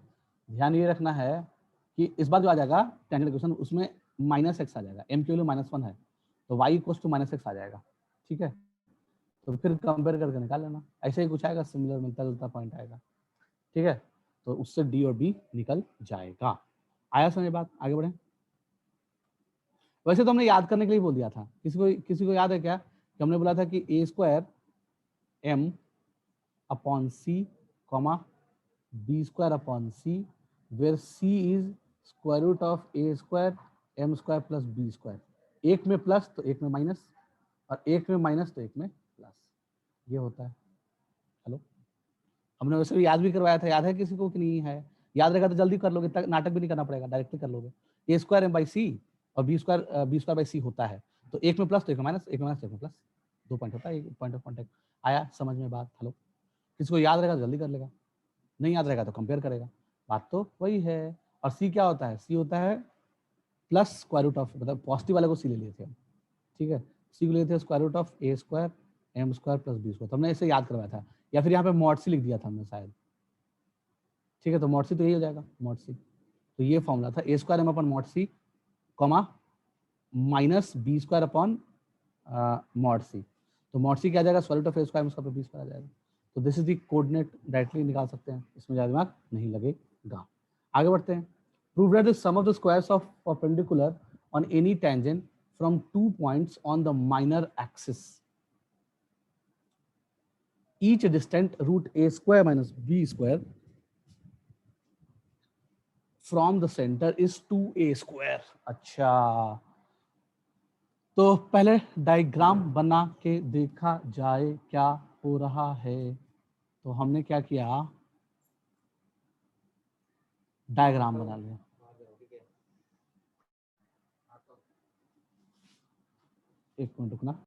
ध्यान ये रखना है कि इस बार जो आ जाएगा टेंजेंट इक्वेशन, उसमें -x आ जाएगा, m की वैल्यू -1 है, तो y इक्वल्स टू -x आ जाएगा, ठीक है। तो फिर कंपेयर करके निकाल लेना, ऐसे ही कुछ आएगा, सिमिलर मिलता जुलता पॉइंट आएगा, ठीक है। तो उससे डी और बी निकल जाएगा। आया समझ बात? आगे बढ़े। वैसे तो हमने याद करने के लिए बोल दिया था, किसी को याद है क्या कि हमने बोला था कि a square m upon c comma b square upon c, where c is square root of a square M square plus B square, एक में प्लस तो एक में माइनस, और एक में माइनस तो एक में प्लस, ये होता है। हेलो, हमने वैसे भी याद भी करवाया था, याद है किसी को कि नहीं है? याद रहेगा तो जल्दी कर लोगे, नाटक भी नहीं करना पड़ेगा, डायरेक्टली कर लोगे। ए स्क्वायर एम बाई सी और बी स्क्वायर बाई सी होता है, तो एक में प्लस तो एक में माइनस, एक में माइनस तो एक में प्लस, 2 पॉइंट होता है, एक पॉइंट ऑफ कॉन्टेक्ट। आया समझ में बात? हेलो, किसी को याद रहेगा तो जल्दी कर लेगा, नहीं याद रहेगा तो कंपेयर करेगा, बात तो वही है। और सी क्या होता है? सी होता है प्लस स्क्वायर रूट ऑफ, मतलब पॉजिटिव वाले को सी ले लिए थे हम, ठीक है, सी को लिए थे square root of a square M square plus B square, तो हमने इसे याद करवाया था, या फिर यहाँ पे मॉड सी लिख दिया था हमने शायद, ठीक है। तो मॉड सी तो यही हो जाएगा, मॉड सी, तो ये फॉर्मूला था, a square m upon mod c comma minus B square upon mod c, तो मॉड सी क्या आ जाएगा, square root of a square M square b square आ जाएगा। तो this is the coordinate, directly निकाल सकते हैं, इसमें ज़्यादा दिमाग नहीं लगेगा। आगे बढ़ते हैं। Prove that the sum of the squares of perpendicular on any tangent from 2 points on the minor axis each distant root a square minus b square from the center is 2a square। अच्छा, तो पहले diagram बना के देखा जाए क्या हो रहा है। तो हमने क्या किया, डायग्राम बना लिया। एक मिनट रुकना।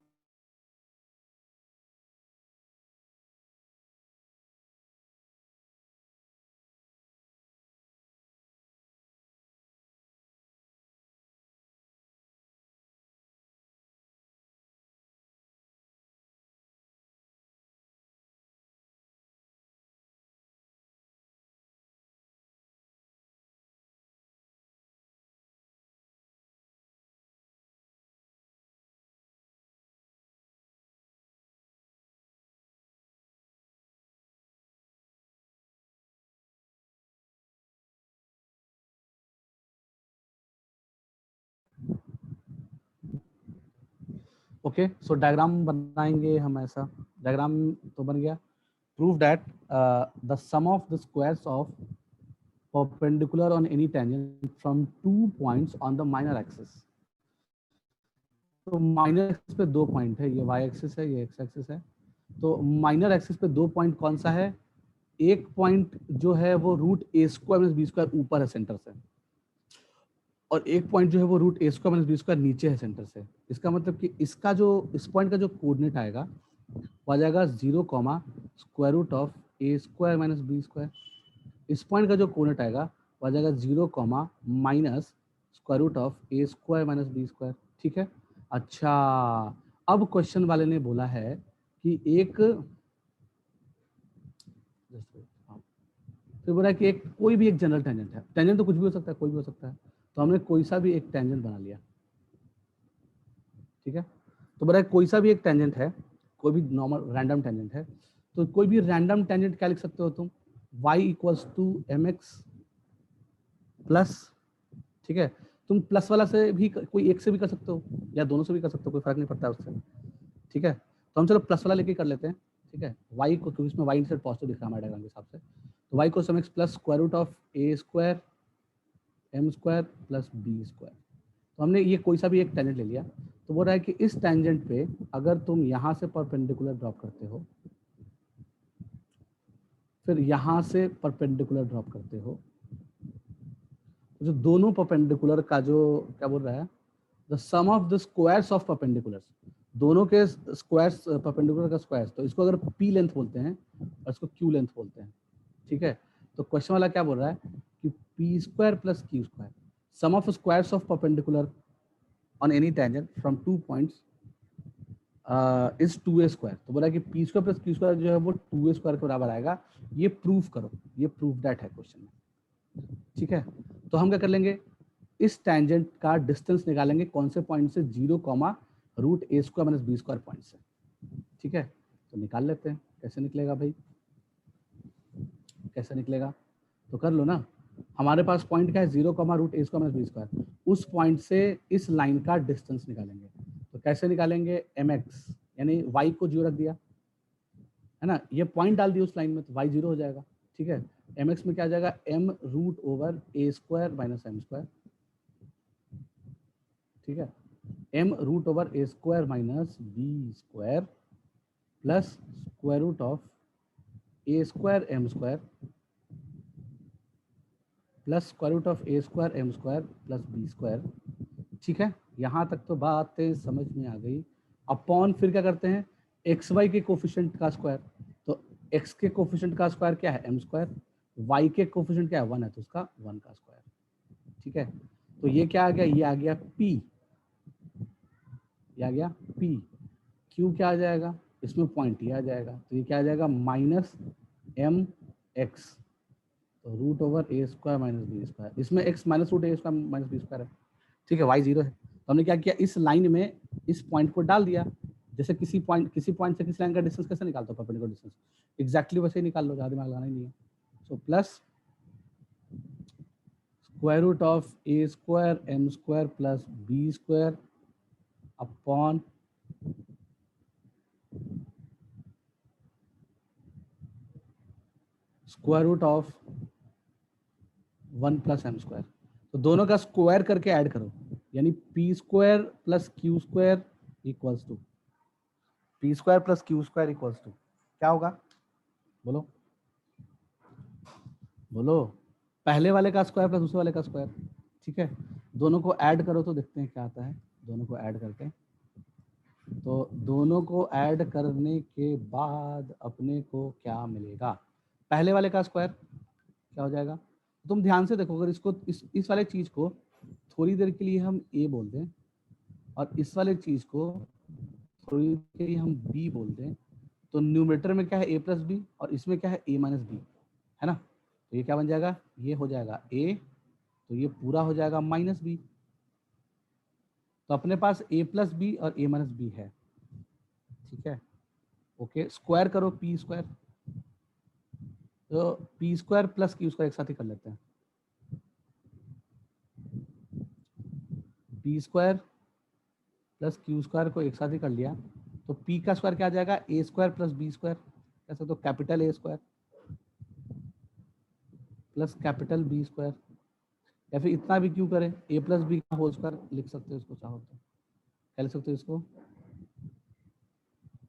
ओके, सो डायग्राम बनाएंगे हम ऐसा। डायग्राम तो बन गया। Prove that the sum of the squares of perpendicular on any tangent from 2 points on the minor axis। तो माइनर एक्सिस पे 2 पॉइंट है, ये वाई एक्सिस है, ये एक्स एक्सिस है। तो माइनर एक्सिस पे 2 पॉइंट कौन सा है? एक पॉइंट जो है वो root a square minus B square ऊपर है सेंटर से, और एक पॉइंट जो है वो root a square minus B square नीचे है सेंटर से। इसका मतलब कि इसका जो इस पॉइंट का जो कोऑर्डिनेट आएगा वो आ जाएगा 0 comma square root of a square minus B square. इस पॉइंट का जो कोऑर्डिनेट आएगा वो आ जाएगा 0 comma minus square root of a square minus B square. ठीक है। अच्छा, अब क्वेश्चन वाले ने बोला है कि एक फिर बोला कि एक कोई भी एक जनरल टेंजेंट है। टेंजेंट तो कुछ भी हो सकता है, कोई भी हो सकता है। तो हमने कोई सा भी एक टेंजेंट बना लिया। ठीक है। तो बोला कोई सा भी एक टेंजेंट है, कोई भी नॉर्मल रैंडम टेंजेंट है। तो कोई भी रैंडम टेंजेंट क्या लिख सकते हो तुम? y equals to m x plus, ठीक है, तुम प्लस वाला से भी कोई एक से भी कर सकते हो या दोनों से भी कर सकते हो, कोई फर्क नहीं पड़ता है उससे। ठीक है। तो हम चलो प्लस वाला लेके कर लेते हैं। ठीक है। y को, क्योंकि इसमें y इंटरसेप्ट पॉजिटिव दिख रहा है हमारे डायग्राम के हिसाब से, तो y को सम x plus square root of a square M square plus B square. तो हमने ये कोई सा भी एक टेंजेंट ले लिया। तो बोल रहा है कि इस टेंजेंट पे अगर तुम यहाँ से परपेंडिकुलर ड्रॉप करते हो, फिर यहाँ से परपेंडिकुलर ड्रॉप करते हो, जो दोनों परपेंडिकुलर का जो क्या बोल रहा है, the sum of the squares of perpendiculars, दोनों के स्क्वायर्स परपेंडिकुलर का स्क्वायर्स, तो इसको अगर पी लेंथ बोलते हैं और इसको क्यू लेंथ बोलते हैं। ठीक है। तो क्वेश्चन वाला क्या बोल रहा है कि p square plus q square sum of squares of perpendicular on any tangent from 2 points is 2a square. तो बोला कि p square plus q square जो है वो 2a स्क्वायर के बराबर आएगा। ये प्रूफ करो, ये प्रूफ दैट है क्वेश्चन में। ठीक है। तो हम क्या कर लेंगे, इस टेंजेंट का डिस्टेंस निकालेंगे कौन से पॉइंट से? 0 comma root a square minus B square point से। ठीक है। तो निकाल लेते हैं, कैसे निकलेगा भाई, कैसे निकलेगा? तो कर लो ना। हमारे पास पॉइंट क्या है? 0 comma root a square minus B square. उस पॉइंट से इस लाइन का डिस्टेंस निकालेंगे। तो कैसे निकालेंगे? एम एक्स यानी वाई को 0 रख दिया है ना, ये पॉइंट डाल दिया उस लाइन में, तो वाई 0 हो जाएगा। ठीक है। एम एक्स में क्या आ जाएगा? M root over a square minus m square. ठीक है। M root over a square minus B square plus square root of a square M square plus square root of a square M square plus B square. ठीक है। यहाँ तक तो बातें समझ में आ गई। अपॉन फिर क्या करते हैं? एक्स वाई के कोफिशिएंट का स्क्वायर। तो एक्स के कोफिशिएंट का स्क्वायर क्या है? M square. वाई के कोफिशिएंट क्या है? 1 है, तो उसका 1 का स्क्वायर। ठीक है। तो ये क्या आ गया? ये आ गया p, ये आ गया p। q क्या आ जाएगा? इसमें पॉइंट ये आ जाएगा, तो ये क्या आ जाएगा? माइनस एम एक्स, तो root over a square minus B square. इसमें x minus root a square minus B square है। ठीक है। y 0 है, तो हमने क्या किया, इस लाइन में इस पॉइंट को डाल दिया। जैसे किसी पॉइंट से किसी लाइन का डिस्टेंस कैसे निकालते हो? परपेंडिकुलर डिस्टेंस, एग्जैक्टली वैसे ही निकाल लो, ज़्यादा दिमाग लगाना ही नहीं है। So plus square root of a square M square plus B square upon square root of 1 plus m square. तो दोनों का स्क्वायर करके ऐड करो, यानी p square plus q square equals to p square plus q square equals to क्या होगा? बोलो बोलो। पहले वाले का स्क्वायर प्लस दूसरे वाले का स्क्वायर। ठीक है। दोनों को ऐड करो तो देखते हैं क्या आता है। दोनों को ऐड करके, तो दोनों को ऐड करने के बाद अपने को क्या मिलेगा? पहले वाले का स्क्वायर क्या हो जाएगा? तुम ध्यान से देखो, अगर इसको इस वाले चीज को थोड़ी देर के लिए हम ए बोल दें और इस वाले चीज को थोड़ी देर के लिए हम बी बोल दें, तो न्यूमरेटर में क्या है? ए प्लस बी, और इसमें क्या है? ए माइनस बी, है ना। तो ये क्या बन जाएगा? ये हो जाएगा ए, तो ये पूरा हो जाएगा माइनस बी। तो अपने पास ए प्लस बी और ए माइनस बी है। ठीक है। ओके, स्क्वायर करो पी स्क्वायर, तो p square plus q square एक साथ ही कर लेते हैं। P square plus q square को एक साथ ही कर लिया, तो पी का स्क्वायर क्या आ जाएगा, a square plus B square, कह सकते हो capital A square plus capital B square, या फिर इतना भी क्यों करें, ए प्लस बी का होल स्क्वायर लिख सकते हो इसको चाहो तो, क्या लिख सकते हो इसको,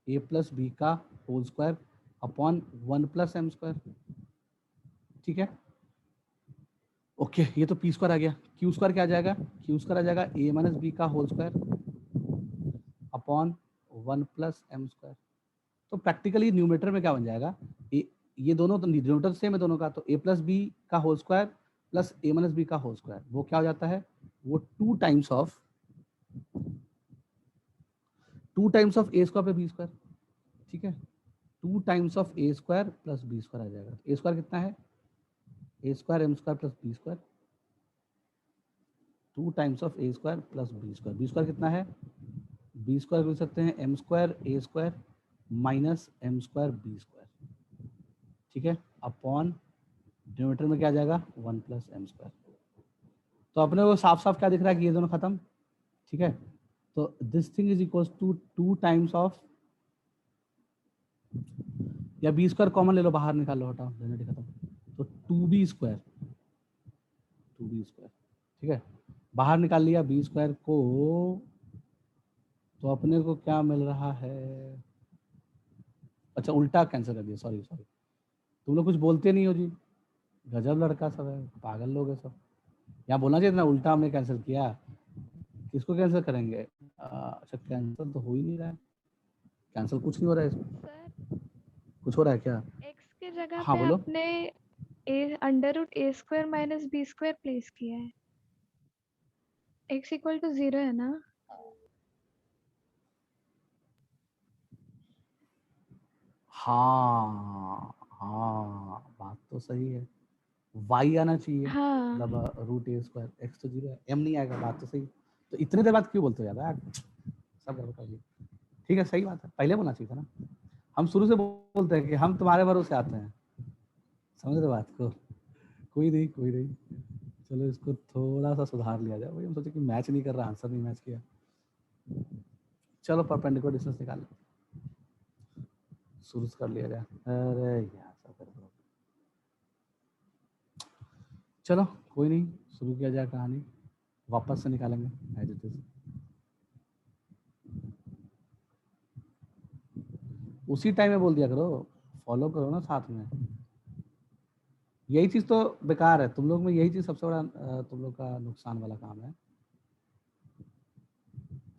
ए प्लस बी का whole square upon 1 plus m square, ठीक है। ओके, ये तो पी स्क्वायर आ गया, क्यू स्क्वायर क्या आ जाएगा, क्यू स्क्वायर आ जाएगा ए माइनस बी का whole square upon 1 plus m square. तो प्रैक्टिकली न्यूमरेटर में क्या बन जाएगा, ये दोनों तो डिनोमिनेटर सेम है दोनों का, तो ए प्लस बी का whole square plus a minus b का होल स्क्वायर, वो क्या हो जाता है, वो 2 टाइम्स ऑफ ए स्क्वायर पे बी स्क्वायर, ठीक है, 2 times of a square plus B square आ जाएगा। ए स्क्वायर कितना है, a square M square plus B square, 2 times of a square plus B square, b square कितना है, b square लिख सकते हैं m square a square minus m square b square, ठीक है, अपॉन डिनोमिनेटर में क्या आ जाएगा 1 प्लस एम स्क्वायर। तो अपने को साफ साफ क्या दिख रहा है कि ये दोनों खत्म, ठीक है, तो this thing is equals to 2 times of, या बी स्क्वायर कॉमन ले लो, बाहर निकाल लो, हटाओ, जनरेट खत्म, तो 2b स्क्वायर, ठीक है, बाहर निकाल लिया बी स्क्वायर को, तो अपने को क्या मिल रहा है, अच्छा उल्टा कैंसिल कर दिया, सॉरी तुम लोग कुछ बोलते नहीं हो जी, गजब लड़का सब है, पागल लोग है सब, यहाँ बोलना चाहिए ना, उल्टा हमने कैंसिल किया, किसको कैंसिल करेंगे, अच्छा कैंसिल तो हो ही नहीं रहा है, कैंसिल कुछ नहीं हो रहा है इसमें, सर कुछ हो रहा है क्या, x के जगह हाँ पे बोलो, आपने a under root a square minus B square place किया है, x इक्वल टू 0 है ना। हाँ बात तो सही है, y आना चाहिए, हाँ मतलब रूट ए स्क्वायर, एक्स तो 0 है, m नहीं आएगा, बात तो सही, तो इतने देर बाद क्यों बोलते हो यार, सब गड़बड़ कर दिया, ठीक है सही बात है, पहले बोलना चाहिए था ना, हम शुरू से बोलते हैं कि हम तुम्हारे भरोसे आते हैं, समझ रहे बात को, कोई नहीं, चलो इसको थोड़ा सा सुधार लिया जाए, वही हम सोचे कि मैच नहीं कर रहा, आंसर नहीं मैच किया, चलो परपेंडिकुलर डिस्टेंस निकाल लेते हैं। शुरू से कर लिया जाए, अरे यार सब गड़बड़, चलो कोई नहीं, शुरू किया जाए कहानी, वापस से निकालेंगे एज इट इज, उसी टाइम में बोल दिया करो, फॉलो करो ना साथ में, यही चीज तो बेकार है तुम लोग में, यही चीज सबसे बड़ा तुम लोग का नुकसान वाला काम है,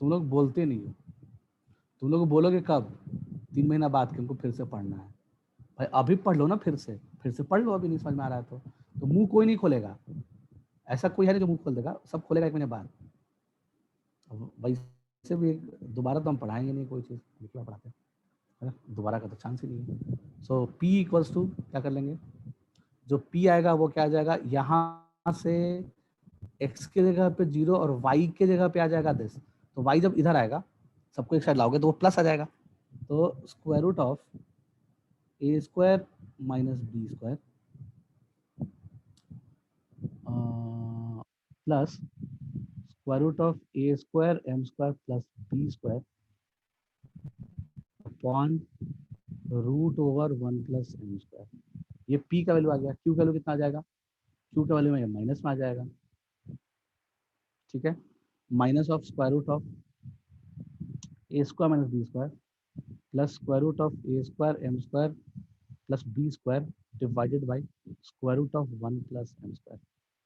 तुम लोग बोलते नहीं हो, तुम लोग बोलोगे कब, 3 महीना बाद कि हमको फिर से पढ़ना है, भाई अभी पढ़ लो ना, फिर से पढ़ लो, अभी नहीं समझ में आ रहा है तो मुंह कोई नहीं खोलेगा, ऐसा कोई है नहीं जो मुंह खोल देगा, सब खोलेगा 1 महीने बाद, वैसे भी दोबारा तो हम पढ़ाएंगे नहीं कोई चीज़, क्यों पढ़ाते हैं, है ना, दोबारा का तो चांस ही नहीं है। सो पी इक्वल्स टू क्या कर लेंगे, जो पी आएगा वो क्या आ जाएगा, यहाँ से x के जगह पे 0 और y के जगह पे आ जाएगा 10, तो y जब इधर आएगा, सबको एक साइड लाओगे तो वो प्लस आ जाएगा, तो square root of a square minus B square plus square root of a square M square plus B square upon root over 1 plus m square, ये p का वैल्यू आ गया, q का वैल्यू कितना आ जाएगा, q का वैल्यू में माइनस में आ जाएगा, ठीक है, minus of square root of a square minus B square plus square root of a square M square plus B square divided by square root of 1 plus m square,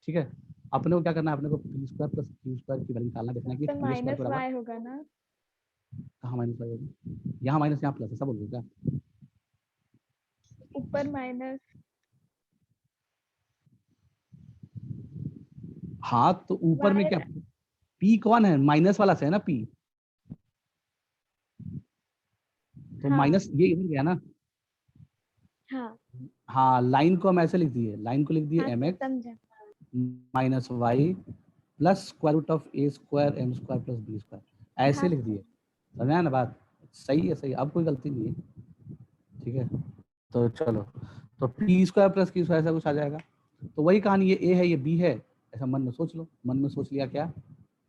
ठीक है। अपने को क्या करना है, अपने को p square plus q square की वैल्यू निकालना, देखना कि तो पी स्क्वायर माइनस बराबर, y होगा ना। कहाँ माइनस वाई होगी, यहाँ माइनस यहाँ प्लस है, सब बोल रहे हो क्या, ऊपर माइनस, हाँ तो ऊपर में y क्या, पी कौन है, माइनस वाला से है ना पी, तो हाँ माइनस ये इधर गया ना, हाँ हाँ लाइन को हम ऐसे लिख दिए, लाइन को लिख दिए हाँ एम सर एक्स समझा। Minus y plus square root of a square M square plus B square, ऐसे हाँ लिख सर दिए, समझा ना बात, सही है सही, अब कोई गलती नहीं है, ठीक है। तो चलो, तो p square plus q square ऐसा कुछ आ जाएगा, तो वही कहानी, ये ए है ये बी है, ऐसा मन में सोच लो, मन में सोच लिया क्या,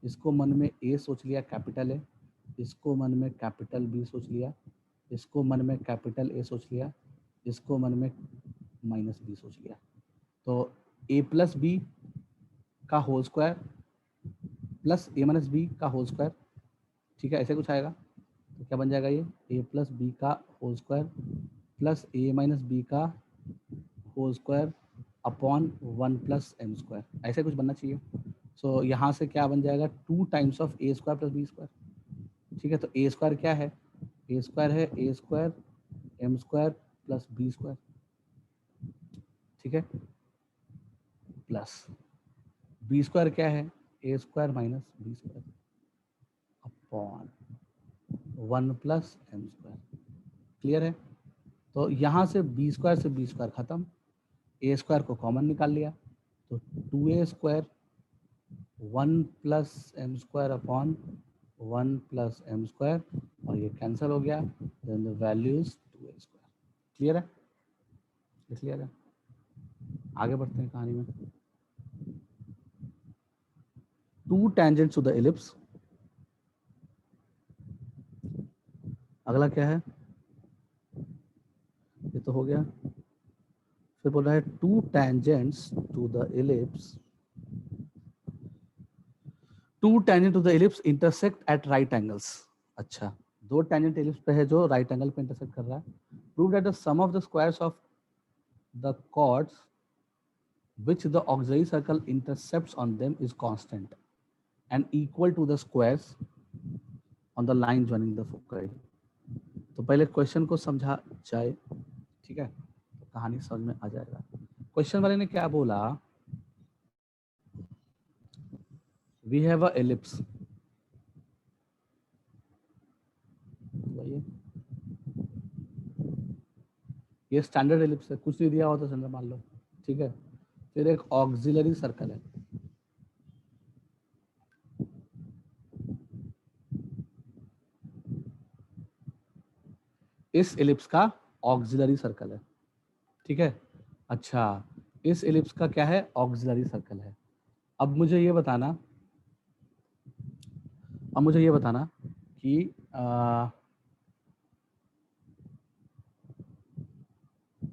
इसको मन में ए सोच लिया कैपिटल है, इसको मन में कैपिटल बी सोच लिया, इसको मन में कैपिटल ए सोच लिया, इसको मन में माइनस बी सोच लिया। तो ए प्लस बी का whole square plus a minus b का होल स्क्वायर, ठीक है, ऐसे कुछ आएगा। तो क्या बन जाएगा ये, ए प्लस बी का whole square plus a minus b का whole square upon 1 plus m square, ऐसे कुछ बनना चाहिए। सो यहाँ से क्या बन जाएगा, 2 times of a square plus B square, ठीक है। तो ए स्क्वायर क्या है, ए स्क्वायर है a square M square plus B square, ठीक है, प्लस बी स्क्वायर क्या है, a square minus B square upon 1 plus m square. Clear है। तो यहाँ से बी स्क्वायर से बी स्क्वायर खत्म, ए स्क्वायर को कॉमन निकाल लिया, तो 2a square 1 plus m square upon 1 plus m square, और ये कैंसिल हो गया, then the value is 2a square. Clear है, क्लियर है। आगे बढ़ते हैं कहानी में। 2 टेंजेंट्स टू द एलिप्स, अगला क्या है, ये तो हो गया। फिर बोल रहा है 2 tangents to the ellipse, 2 tangent to the ellipse intersect at right angles. अच्छा, 2 टेंजेंट एलिप्स पे है जो राइट एंगल पे इंटरसेक्ट कर रहा है। Prove that the sum of the squares of the chords which the auxiliary circle intercepts on them is constant and equal to the squares on the line joining the foci। तो पहले question को समझा जाए, ठीक है, तो कहानी समझ में आ जाएगा। क्वेश्चन वाले ने क्या बोला, वी हैव अ एलिप्स, ये स्टैंडर्ड एलिप्स है, कुछ नहीं दिया हो तो स्टैंडर्ड मान लो, ठीक है। फिर एक ऑक्सिलरी सर्कल है, इस एलिप्स का ऑक्सिलरी सर्कल है, ठीक है। अच्छा, इस एलिप्स का क्या है, ऑक्सिलरी सर्कल है। अब मुझे ये बताना, कि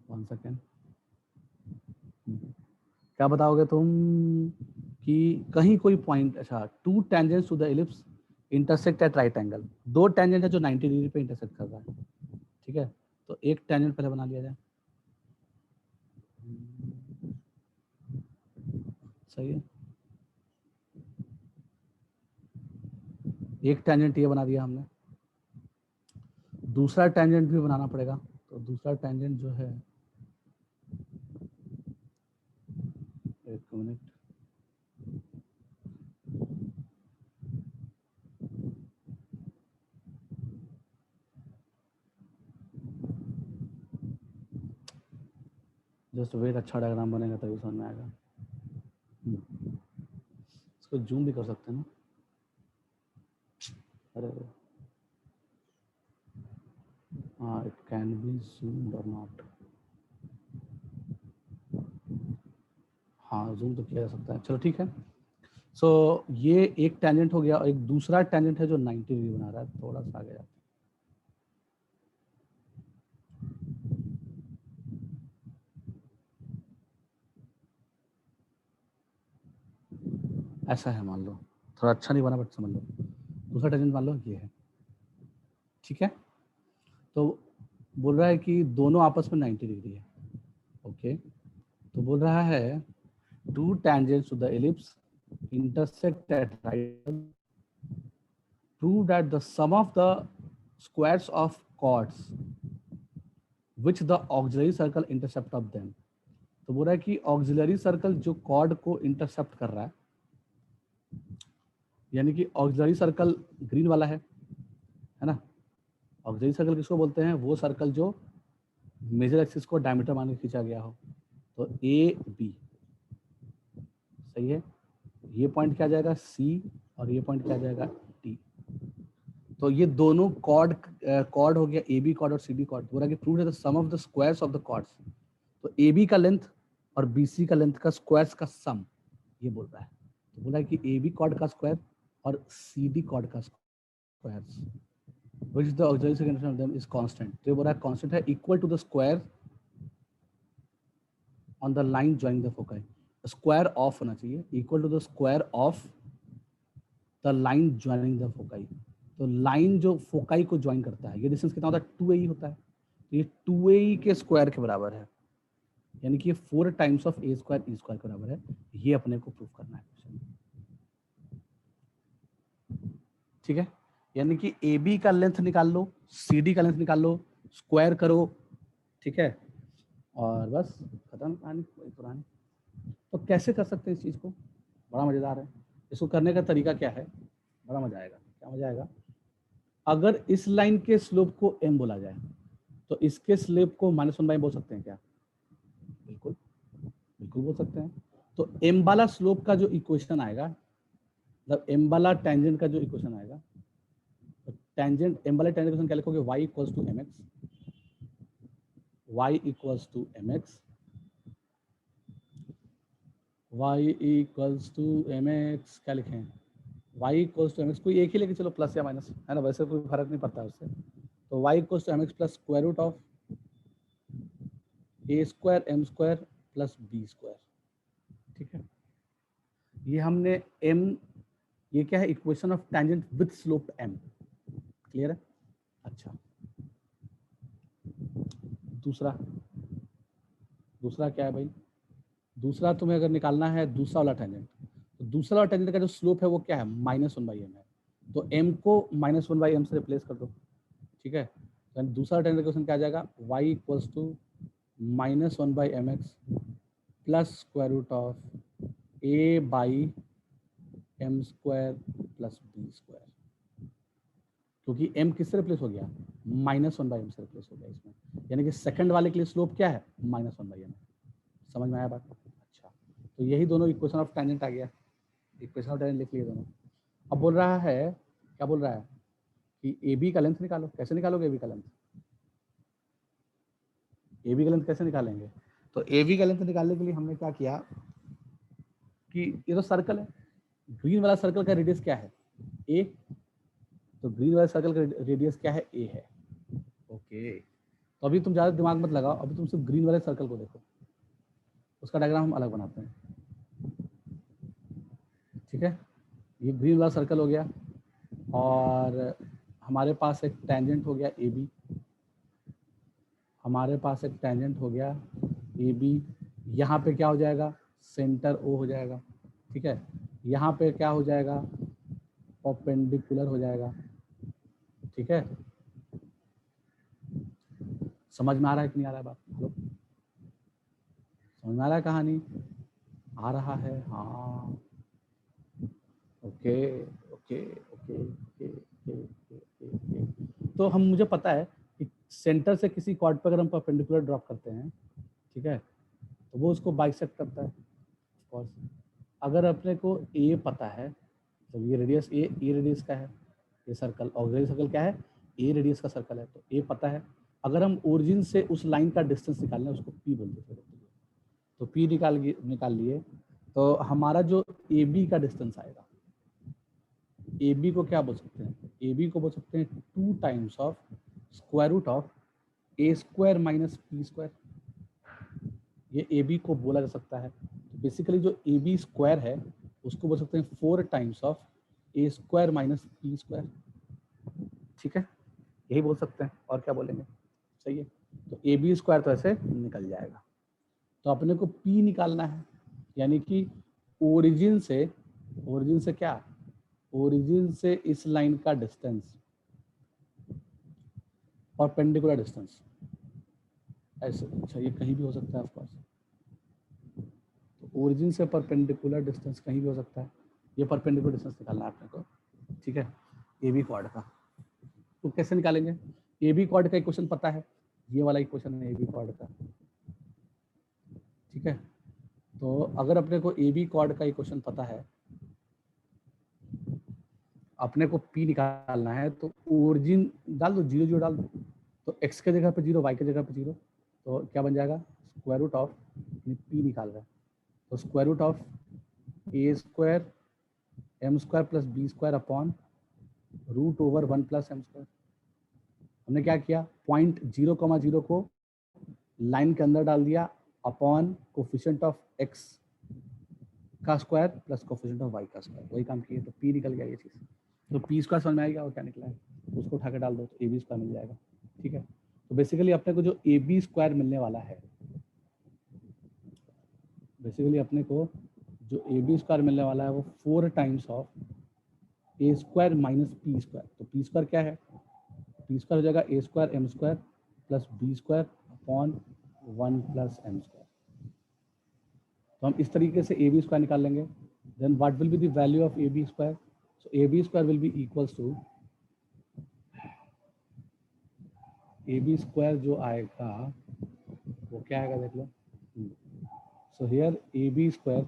वन सेकेंड, क्या बताओगे तुम कि कहीं कोई पॉइंट, अच्छा 2 tangents to the ellipse intersect at right angle, 2 tangent है जो 90 डिग्री पे इंटरसेक्ट कर रहा है, ठीक है। तो एक टेंजेंट पहले बना लिया जाए, सही है, एक टेंजेंट ये बना दिया हमने, दूसरा टेंजेंट भी बनाना पड़ेगा। तो दूसरा टेंजेंट जो है, एक मिनट, जस्ट वेट, अच्छा डायग्राम बनेगा तभी समझ में आएगा। इसको जूम भी कर सकते हैं ना, अरे हाँ, इट कैन बी zoomed और नॉट, हाँ जूम तो किया जा सकता है, चलो ठीक है। सो ये एक टेंजेंट हो गया, और एक दूसरा टेंजेंट है जो 90 डिग्री बना रहा है, थोड़ा सा आगे जाते हैं। ऐसा है, मान लो थोड़ा अच्छा नहीं बना बट समझ लो, दूसरा टेंजेंट मान लो ये है, ठीक है। तो बोल रहा है कि दोनों आपस में 90 डिग्री है, ओके। तो बोल रहा है 2 tangents to the ellipse intersect at right angle, prove that the sum of the squares of chords which the auxiliary circle intercept of them। तो बोल रहा है कि ऑक्सिलरी सर्कल जो कॉर्ड को इंटरसेप्ट कर रहा है, यानी कि ऑक्सिलरी सर्कल ग्रीन वाला है ना। ऑक्सिलरी सर्कल किसको बोलते हैं, वो सर्कल जो मेजर एक्सिस को डायमीटर मान के खींचा गया हो। तो ए बी, सही है, ये पॉइंट क्या जाएगा सी, और ये पॉइंट क्या जाएगा टी। तो ये दोनों कॉर्ड हो गया, ए बी कॉर्ड और सी बी कॉर्ड। बोला कि prove the sum of the squares of the chords. तो ए बी का लेंथ और बी सी का लेंथ का स्क्वायर्स का सम, ये बोल रहा है। तो बोला कि ए बी कॉर्ड का स्क्वायर और सी डी कॉर्ड का square squares which the auxiliary condition of them is constant. तो ये बोल रहा है कांस्टेंट है equal to the square on the line joining the foci. Square of होना चाहिए, equal to the square of the line joining the foci. तो line जो फोकाई को ज्वाइन करता है, ये डिस्टेंस कितना होता है, 2a होता है। तो ये 2a के स्क्वायर के बराबर है, यानी कि ये 4 times of a square e square के बराबर है। ये अपने को प्रूव करना है क्वेश्चन, ठीक है। यानी कि ए बी का लेंथ निकाल लो, सी डी का लेंथ निकाल लो, स्क्वायर करो, ठीक है, और बस खत्म कहानी पुरानी। तो कैसे कर सकते हैं इस चीज़ को, बड़ा मज़ेदार है। इसको करने का तरीका क्या है, बड़ा मजा आएगा। क्या मजा आएगा, अगर इस लाइन के स्लोप को m बोला जाए तो इसके स्लोप को -1/m बोल सकते हैं क्या? बिल्कुल बिल्कुल बोल सकते हैं। तो m वाला स्लोप का जो इक्वेशन आएगा, मतलब m वाला टेंजेंट का जो इक्वेशन आएगा, तो टेंजेंट m वाला टेंजेंट इक्वेशन क्या लिखोगे, y equals to mx, y equals to mx, y equals to mx, क्या लिखें, y इक्वल्स टू mx, कोई एक ही लेके चलो, प्लस या माइनस, है ना, वैसे कोई फर्क नहीं पड़ता उससे। तो y equals to mx plus square root of a square m square plus b square, ठीक है। ये हमने m, ये क्या है, equation of tangent with slope m, clear है। अच्छा, दूसरा क्या है भाई, दूसरा तुम्हें अगर निकालना है दूसरा वाला टेंजेंट, तो दूसरा वाला टेंजेंट का जो स्लोप है वो क्या है, -1/m है। तो m को -1/m से रिप्लेस कर दो, ठीक है। तो दूसरा टेंजेंट क्वेश्चन क्या आ जाएगा, y equals to -1/mx plus square root of a by m square plus b square, क्योंकि m किससे रिप्लेस हो गया, -1/m से रिप्लेस हो गया इसमें, यानी कि सेकंड वाले के लिए स्लोप क्या है, -1/m। समझ में आया बात? अच्छा, तो यही दोनों इक्वेशन ऑफ टेंजेंट आ गया, इक्वेशन ऑफ टेंजेंट लिख लिए दोनों। अब बोल रहा है, क्या बोल रहा है कि ए बी का लेंथ निकालो। कैसे निकालोगे ए बी का लेंथ, ए बी का लेंथ कैसे निकालेंगे? तो ए बी का लेंथ निकालने के लिए हमने क्या किया कि ये तो सर्कल है, ग्रीन वाला सर्कल का रेडियस क्या है, ए, तो ग्रीन वाले सर्कल का रेडियस क्या है, ए है। ओके, तो अभी तुम ज़्यादा दिमाग मत लगाओ, अभी तुम सिर्फ ग्रीन वाले सर्कल को देखो, उसका डायग्राम हम अलग बनाते हैं, ठीक है। ये ग्रीन वाला सर्कल हो गया, और हमारे पास एक टेंजेंट हो गया ए बी, हमारे पास एक टेंजेंट हो गया ए बी, यहाँ पे क्या हो जाएगा, सेंटर ओ हो जाएगा, ठीक है। यहाँ पे क्या हो जाएगा, परपेंडिकुलर हो जाएगा, ठीक है। समझ में आ रहा है कि नहीं आ रहा है बात, हेलो, समझ में आ रहा है कहानी, आ रहा है, हाँ, okay okay okay okay okay. तो हम, मुझे पता है कि सेंटर से किसी कॉर्ड पर अगर हम परपेंडिकुलर ड्रॉप करते हैं, ठीक है, तो वो उसको बाइसेक्ट करता है, ऑफ कोर्स। अगर अपने को ए पता है, तो ये रेडियस ए रेडियस का है, ये सर्कल ऑक्सिलरी सर्कल क्या है, ए रेडियस का सर्कल है, तो ए पता है। अगर हम ओरिजिन से उस लाइन का डिस्टेंस निकालना है, उसको पी बोलते हैं, तो पी निकाल लिए, तो हमारा जो ए बी का डिस्टेंस आएगा, ए बी को क्या बोल सकते हैं, ए बी को बोल सकते हैं 2 times of square root of a square minus p square. ये ए बी को बोला जा सकता है। तो बेसिकली जो ए बी स्क्वायर है उसको बोल सकते हैं 4 times of a square minus p square, ठीक है, यही बोल सकते हैं, और क्या बोलेंगे, सही है। तो ए बी स्क्वायर तो ऐसे निकल जाएगा। तो अपने को पी निकालना है, यानी कि ओरिजिन से क्या, ओरिजिन से इस लाइन का डिस्टेंस, परपेंडिकुलर डिस्टेंस, ऐसे, अच्छा ये कहीं भी हो सकता है ऑफ कोर्स, तो ओरिजिन से परपेंडिकुलर डिस्टेंस कहीं भी हो सकता है, ये परपेंडिकुलर डिस्टेंस निकालना है अपने को, ठीक है, ए बी क्वाड का। तो कैसे निकालेंगे, ए बी क्वाड का इक्वेशन पता है, ये वाला इक्वेशन है ए बी क्वाड का, ठीक है। तो अगर अपने को ए बी क्वाड का इक्वेशन पता है, अपने को पी निकालना है, तो ओरिजिन डाल दो, 0 0 डाल दो, तो x के जगह पे 0, y के जगह पे 0, तो क्या बन जाएगा, स्क्वायर रूट ऑफ, पी निकाल रहा है, तो square root of a square M square plus B square upon root over 1 plus m square. हमने क्या किया, पॉइंट 0,0 को लाइन के अंदर डाल दिया अपॉन कोफिशिएंट ऑफ x का square plus coefficient of y का स्क्वायर, वही काम किए तो p निकल गया ये चीज़। तो p स्क्वायर समझ में आएगा और क्या निकला है, तो उसको उठा के डाल दो तो ab स्क्वायर मिल जाएगा। ठीक है, तो बेसिकली अपने को जो ab स्क्वायर मिलने वाला है, बेसिकली अपने को जो ab स्क्वायर मिलने वाला है वो 4 times of a square minus p square. तो p स्क्वायर क्या है, p स्क्वायर हो जाएगा a square m square plus b square upon 1 plus m square. तो हम इस तरीके से ab स्क्वायर निकाल लेंगे। Then what will be the value of ab square, so ab square will be equals to, ab square जो आएगा वो क्या आएगा देख लो। So here ab square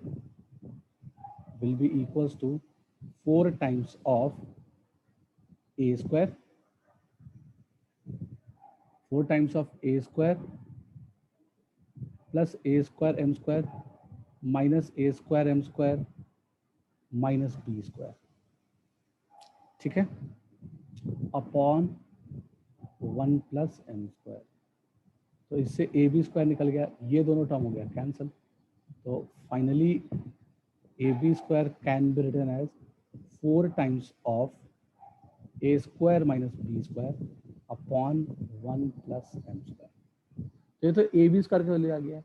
will be equals to 4 times of a square, 4 times of a square plus a square m square minus a square m square minus b square. ठीक है, upon 1 plus m square. तो इससे ab square निकल गया, ये दोनों term हो गया कैंसिल। तो finally ab square can be written as 4 times of a square minus b square upon 1 plus m square. तो ये तो ab स्क्वायर का वैल्यू आ गया।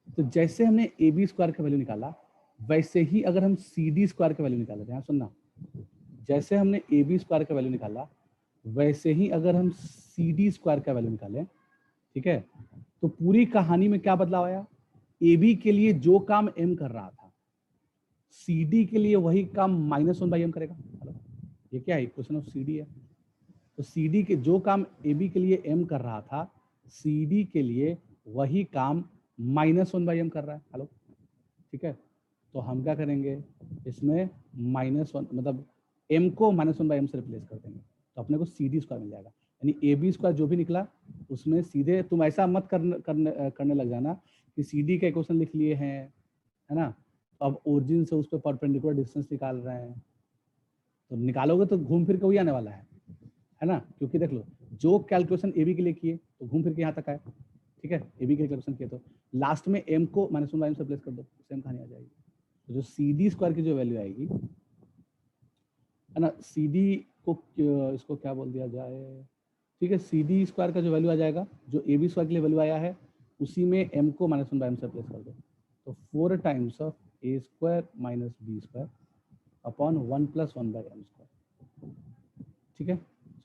तो जैसे हमने ab स्क्वायर का वैल्यू निकाला, वैसे ही अगर हम cd स्क्वायर का वैल्यू निकाले, ध्यान सुनना, जैसे हमने ab स्क्वायर का वैल्यू निकाला वैसे ही अगर हम cd स्क्वायर का वैल्यू निकालें, ठीक है, तो पूरी कहानी में क्या बदलाव आया, ab के लिए जो काम m कर रहा था cd के लिए वही काम -1/m करेगा। हेलो, ये क्या है, इक्वेशन ऑफ cd है। तो cd के जो काम ab के लिए m कर रहा था, cd के लिए वही काम -1/m कर रहा है। हेलो, ठीक है, तो हम क्या करेंगे, इसमें -1 मतलब m को -1/m से रिप्लेस कर देंगे, तो अपने को cd स्क्वायर मिल जाएगा। यानी ab स्क्वायर जो भी निकला उसमें सीधे, तुम ऐसा मत करने लग जाना कि cd का इक्वेशन लिख लिए हैं, है ना, तो अब ओरिजिन से उस पर परपेंडिकुलर डिस्टेंस निकाल रहे हैं, तो निकालोगे तो घूम फिर के वही आने वाला है ना, क्योंकि देख लो जो कैलकुलेशन ab के लिए किए तो घूम फिर के यहाँ तक आए। ठीक है, ab के कैलकुलेशन किए तो लास्ट में m को -1/m से रिप्लेस कर दो, सेम कहानी आ जाएगी। तो जो cd स्क्वायर की जो वैल्यू आएगी, है ना, cd को इसको क्या बोल दिया जाए, ठीक है, cd स्क्वायर का जो वैल्यू आ जाएगा, जो ab स्क्वायर के लिए वैल्यू आया है, उसी में m को -1/m से रिप्लेस कर दो, तो 4 times of a square minus b square upon 1 plus 1/m square. ठीक है,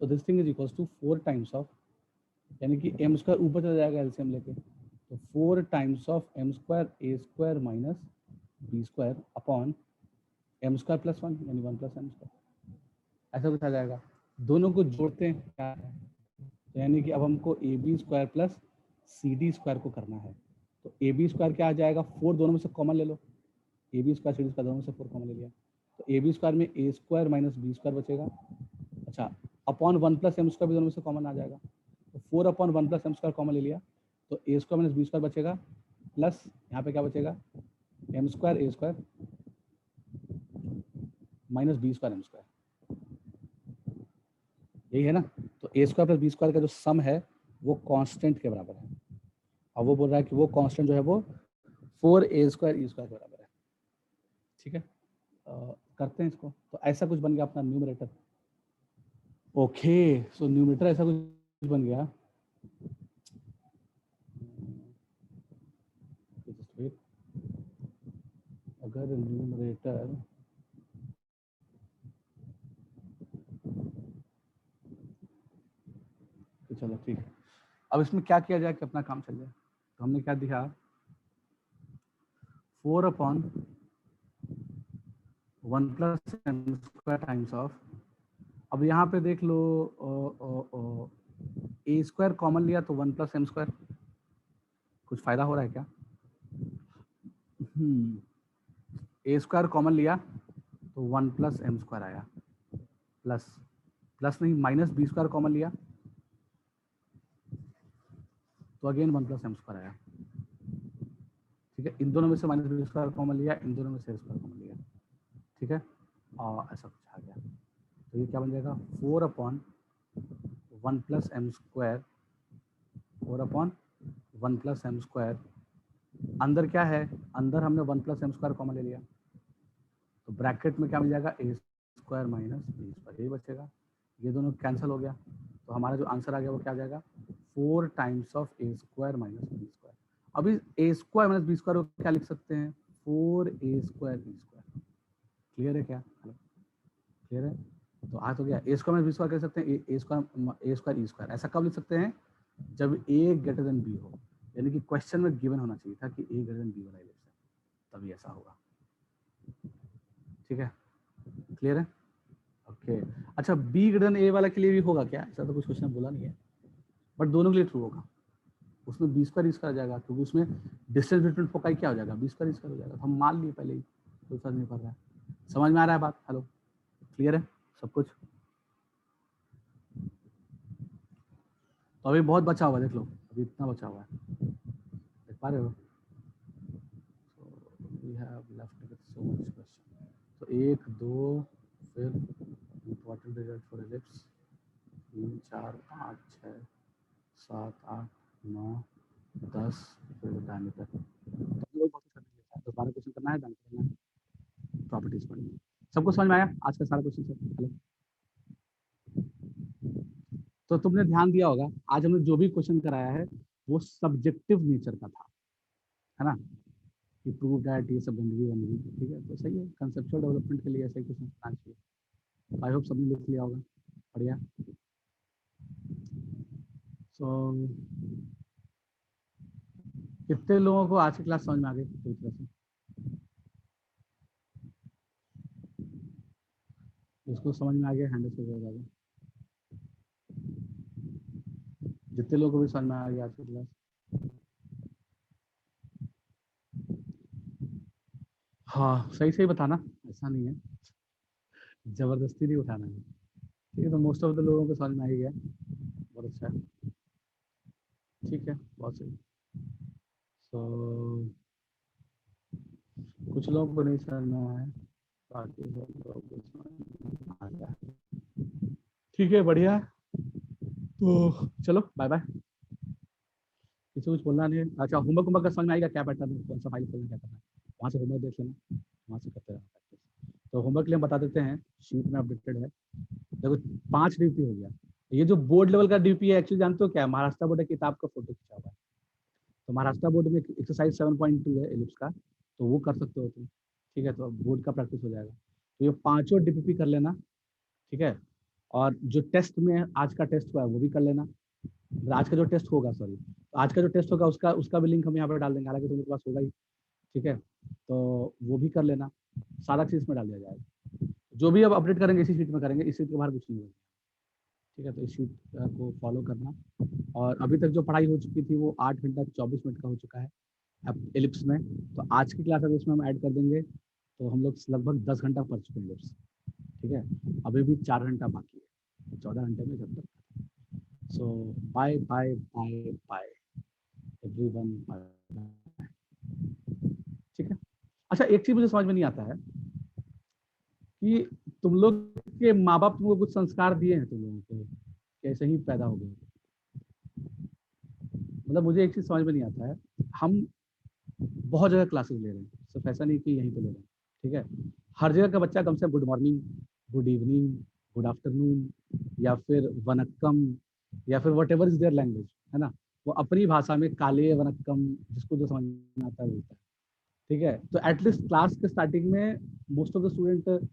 so this thing is equals to 4 times of, यानी कि m स्क्वायर ऊपर चला जाएगा एलसीएम लेके, तो 4 times of m square a square minus b square upon m square plus 1 यानी 1 प्लस m स्क्वायर, ऐसा कुछ आ जाएगा। दोनों को जोड़ते हैं क्या है, तो यानी कि अब हमको ab square plus cd square को करना है, तो ab स्क्वायर क्या आ जाएगा, 4 दोनों में से कॉमन ले लो, ab स्क्वायर cd स्क्वायर दोनों में से 4 कॉमन ले लिया, तो ab स्क्वायर में a square minus b square बचेगा, अच्छा, अपॉन 1 प्लस m स्क्वायर भी दोनों में से कॉमन आ जाएगा, तो 4 upon 1 plus m square common ले लिया, तो a square minus b square बचेगा, प्लस यहाँ पे क्या बचेगा, m square a square minus b square m square, यही है ना। तो a square plus b square का जो सम है वो कांस्टेंट के बराबर है, और वो बोल रहा है कि वो कांस्टेंट जो है वो 4a स्क्वायर e स्क्वायर के बराबर है। ठीक है, करते हैं इसको, तो ऐसा कुछ बन गया अपना न्यूमरेटर। ओके, सो न्यूमरेटर ऐसा कुछ बन गया, अगर न्यूमरेटर तो चलो ठीक है, अब इसमें क्या किया जाए कि अपना काम चल जाए, तो हमने क्या दिया, 4 upon 1 plus m square times of, अब यहाँ पे देख लो a स्क्वायर कॉमन लिया तो 1 प्लस m स्क्वायर, कुछ फायदा हो रहा है क्या, a स्क्वायर कॉमन लिया तो 1 प्लस m स्क्वायर आया, प्लस प्लस नहीं माइनस b स्क्वायर कॉमन लिया तो अगेन 1 प्लस m स्क्वायर आया। ठीक है, इन दोनों में से माइनस b स्क्वायर कॉमन लिया, इन दोनों में से a स्क्वायर कॉमन लिया, ठीक है, और ऐसा कुछ आ गया। तो ये क्या बन जाएगा 4/1 + m स्क्वायर, 4/1 + m स्क्वायर। अंदर क्या है, अंदर हमने 1 + m स्क्वायर कॉमन ले लिया, तो ब्रैकेट में क्या मिल जाएगा a² - b², यही बचेगा। ये दोनों कैंसिल हो गया, तो हमारा जो आंसर आ गया वो क्या आ जाएगा 4 टाइम्स ऑफ a² - b²। अभी a² - b² को क्या लिख सकते हैं 4a² b²। क्लियर है क्या? क्लियर है? तो आ तो गया a² - b² कह सकते हैं a² e²। ऐसा कब लिख सकते हैं जब a > b हो, यानी कि क्वेश्चन में गिवन होना चाहिए था कि a > b वाला इलिप्स है, तभी ऐसा होगा। ठीक है, क्लियर है? ओके अच्छा, b > a वाला के लिए भी होगा क्या? ऐसा तो कुछ क्वेश्चन बोला नहीं है, बट दोनों के लिए ट्रू होगा। उसमें b² e² आ जाएगा, क्योंकि उसमें डिस्टेंस बिटवीन फोकाई क्या हो जाएगा b² e² हो जाएगा। तो हम मान लिए पहले ही, कोई फर्क नहीं पड़ रहा है। समझ में आ रहा है बात? हेलो, क्लियर है सब कुछ? तो अभी बहुत बचा हुआ है, देख लो अभी इतना बचा हुआ है, देख पा रहे हो? We have left with so much question. तो 1 2 फिर इंपॉर्टेंट रिजल्ट फॉर एलिप्स 3 4 5 6 7 8 9 10 फिर डायमीटर। तो 12 क्वेश्चन करना है, डायमीटर करना है, प्रॉपर्टीज पढ़नी है। सबको समझ में आया आज का सारा क्वेश्चन सब? हेलो, तो तुमने ध्यान दिया होगा आज हमने जो भी क्वेश्चन कराया है वो सब्जेक्टिव नेचर का था, है ना, कि प्रूव दैट ये सब गंदगी वंदगी। ठीक है, तो सही है, कंसेप्चुअल डेवलपमेंट के लिए ऐसे ही क्वेश्चन आना चाहिए। आई होप सबने लिख लिया होगा, बढ़िया। सो कितने लोगों को आज की क्लास समझ में आ गई पूरी तरह से? जिसको समझ में आ गया हैंड से हो जाएगा, जितने लोगों को भी समझ में आ गया आज की क्लास। हाँ सही सही बताना, ऐसा नहीं है, जबरदस्ती नहीं उठाना है। ठीक है, तो मोस्ट ऑफ द लोगों को समझ में आ ही गया, बहुत अच्छा है। ठीक है, बहुत सही। सो कुछ लोगों को नहीं समझ में आया है, बाकी सब लोगों को समझ में आ गया है। ठीक है, बढ़िया है। तो चलो बाय बाय। किसी कुछ बोलना नहीं है? अच्छा, होमवर्क का समझ में आएगा क्या पैटर्न है, कौन सा फाइल खोलना, क्या करना है, वहाँ से होमवर्क देख लेना, वहाँ से करते रहना प्रैक्टिस। तो होमवर्क के लिए हम बता देते हैं, शीट में अपडेटेड है। देखो 5 डीपी हो गया। ये जो बोर्ड लेवल का डीपी है एक्चुअली जानते हो क्या है, महाराष्ट्र बोर्ड किताब का फोटो खींचा हुआ है। तो महाराष्ट्र बोर्ड में एक्सरसाइज 7.2 है एलिप्स का, तो वो कर सकते हो तुम। ठीक है, तो बोर्ड का प्रैक्टिस हो जाएगा। तो ये 5 डीपीपी कर लेना, ठीक है। और जो टेस्ट में आज का टेस्ट हुआ है वो भी कर लेना, आज का जो टेस्ट होगा, सॉरी, आज का जो टेस्ट होगा उसका उसका भी लिंक हम यहाँ पर डाल देंगे, हालांकि तुम्हारे पास होगा ही। ठीक है, तो वो भी कर लेना, सारा चीज में डाल दिया जाएगा। जो भी अब अपडेट करेंगे इसी शीट में करेंगे, इस शीट के बाहर कुछ नहीं होगा। ठीक है, तो इस शीट को फॉलो करना। और अभी तक जो पढ़ाई हो चुकी थी वो 8 घंटा 24 मिनट का हो चुका है अब एलिप्स में। तो आज की क्लास अगर उसमें हम ऐड कर देंगे तो हम लोग लगभग 10 घंटा पढ़ चुके हैं एलिप्स। ठीक है, अभी भी 4 घंटा बाकी है, 14 घंटे में जब तक। So bye bye bye bye everyone, bye. ठीक है, अच्छा एक चीज मुझे समझ में नहीं आता है कि तुम लोग के माँ बाप तुमको कुछ संस्कार दिए हैं तुम लोगों को, कैसे ही पैदा हो गए? मतलब मुझे एक चीज समझ में नहीं आता है, हम बहुत जगह क्लासेस ले रहे हैं, सिर्फ ऐसा नहीं कि यहीं पे ले रहे हैं। ठीक है, हर जगह का बच्चा कम से come good morning, good evening, good afternoon, या फिर वनक्कम, या फिर what ever is their language, है ना, वो अपनी भाषा में काले वनक्कम, जिसको जो समझ में आता है बोलता है। ठीक है, तो एटलीस्ट क्लास के स्टार्टिंग में मोस्ट ऑफ द स्टूडेंट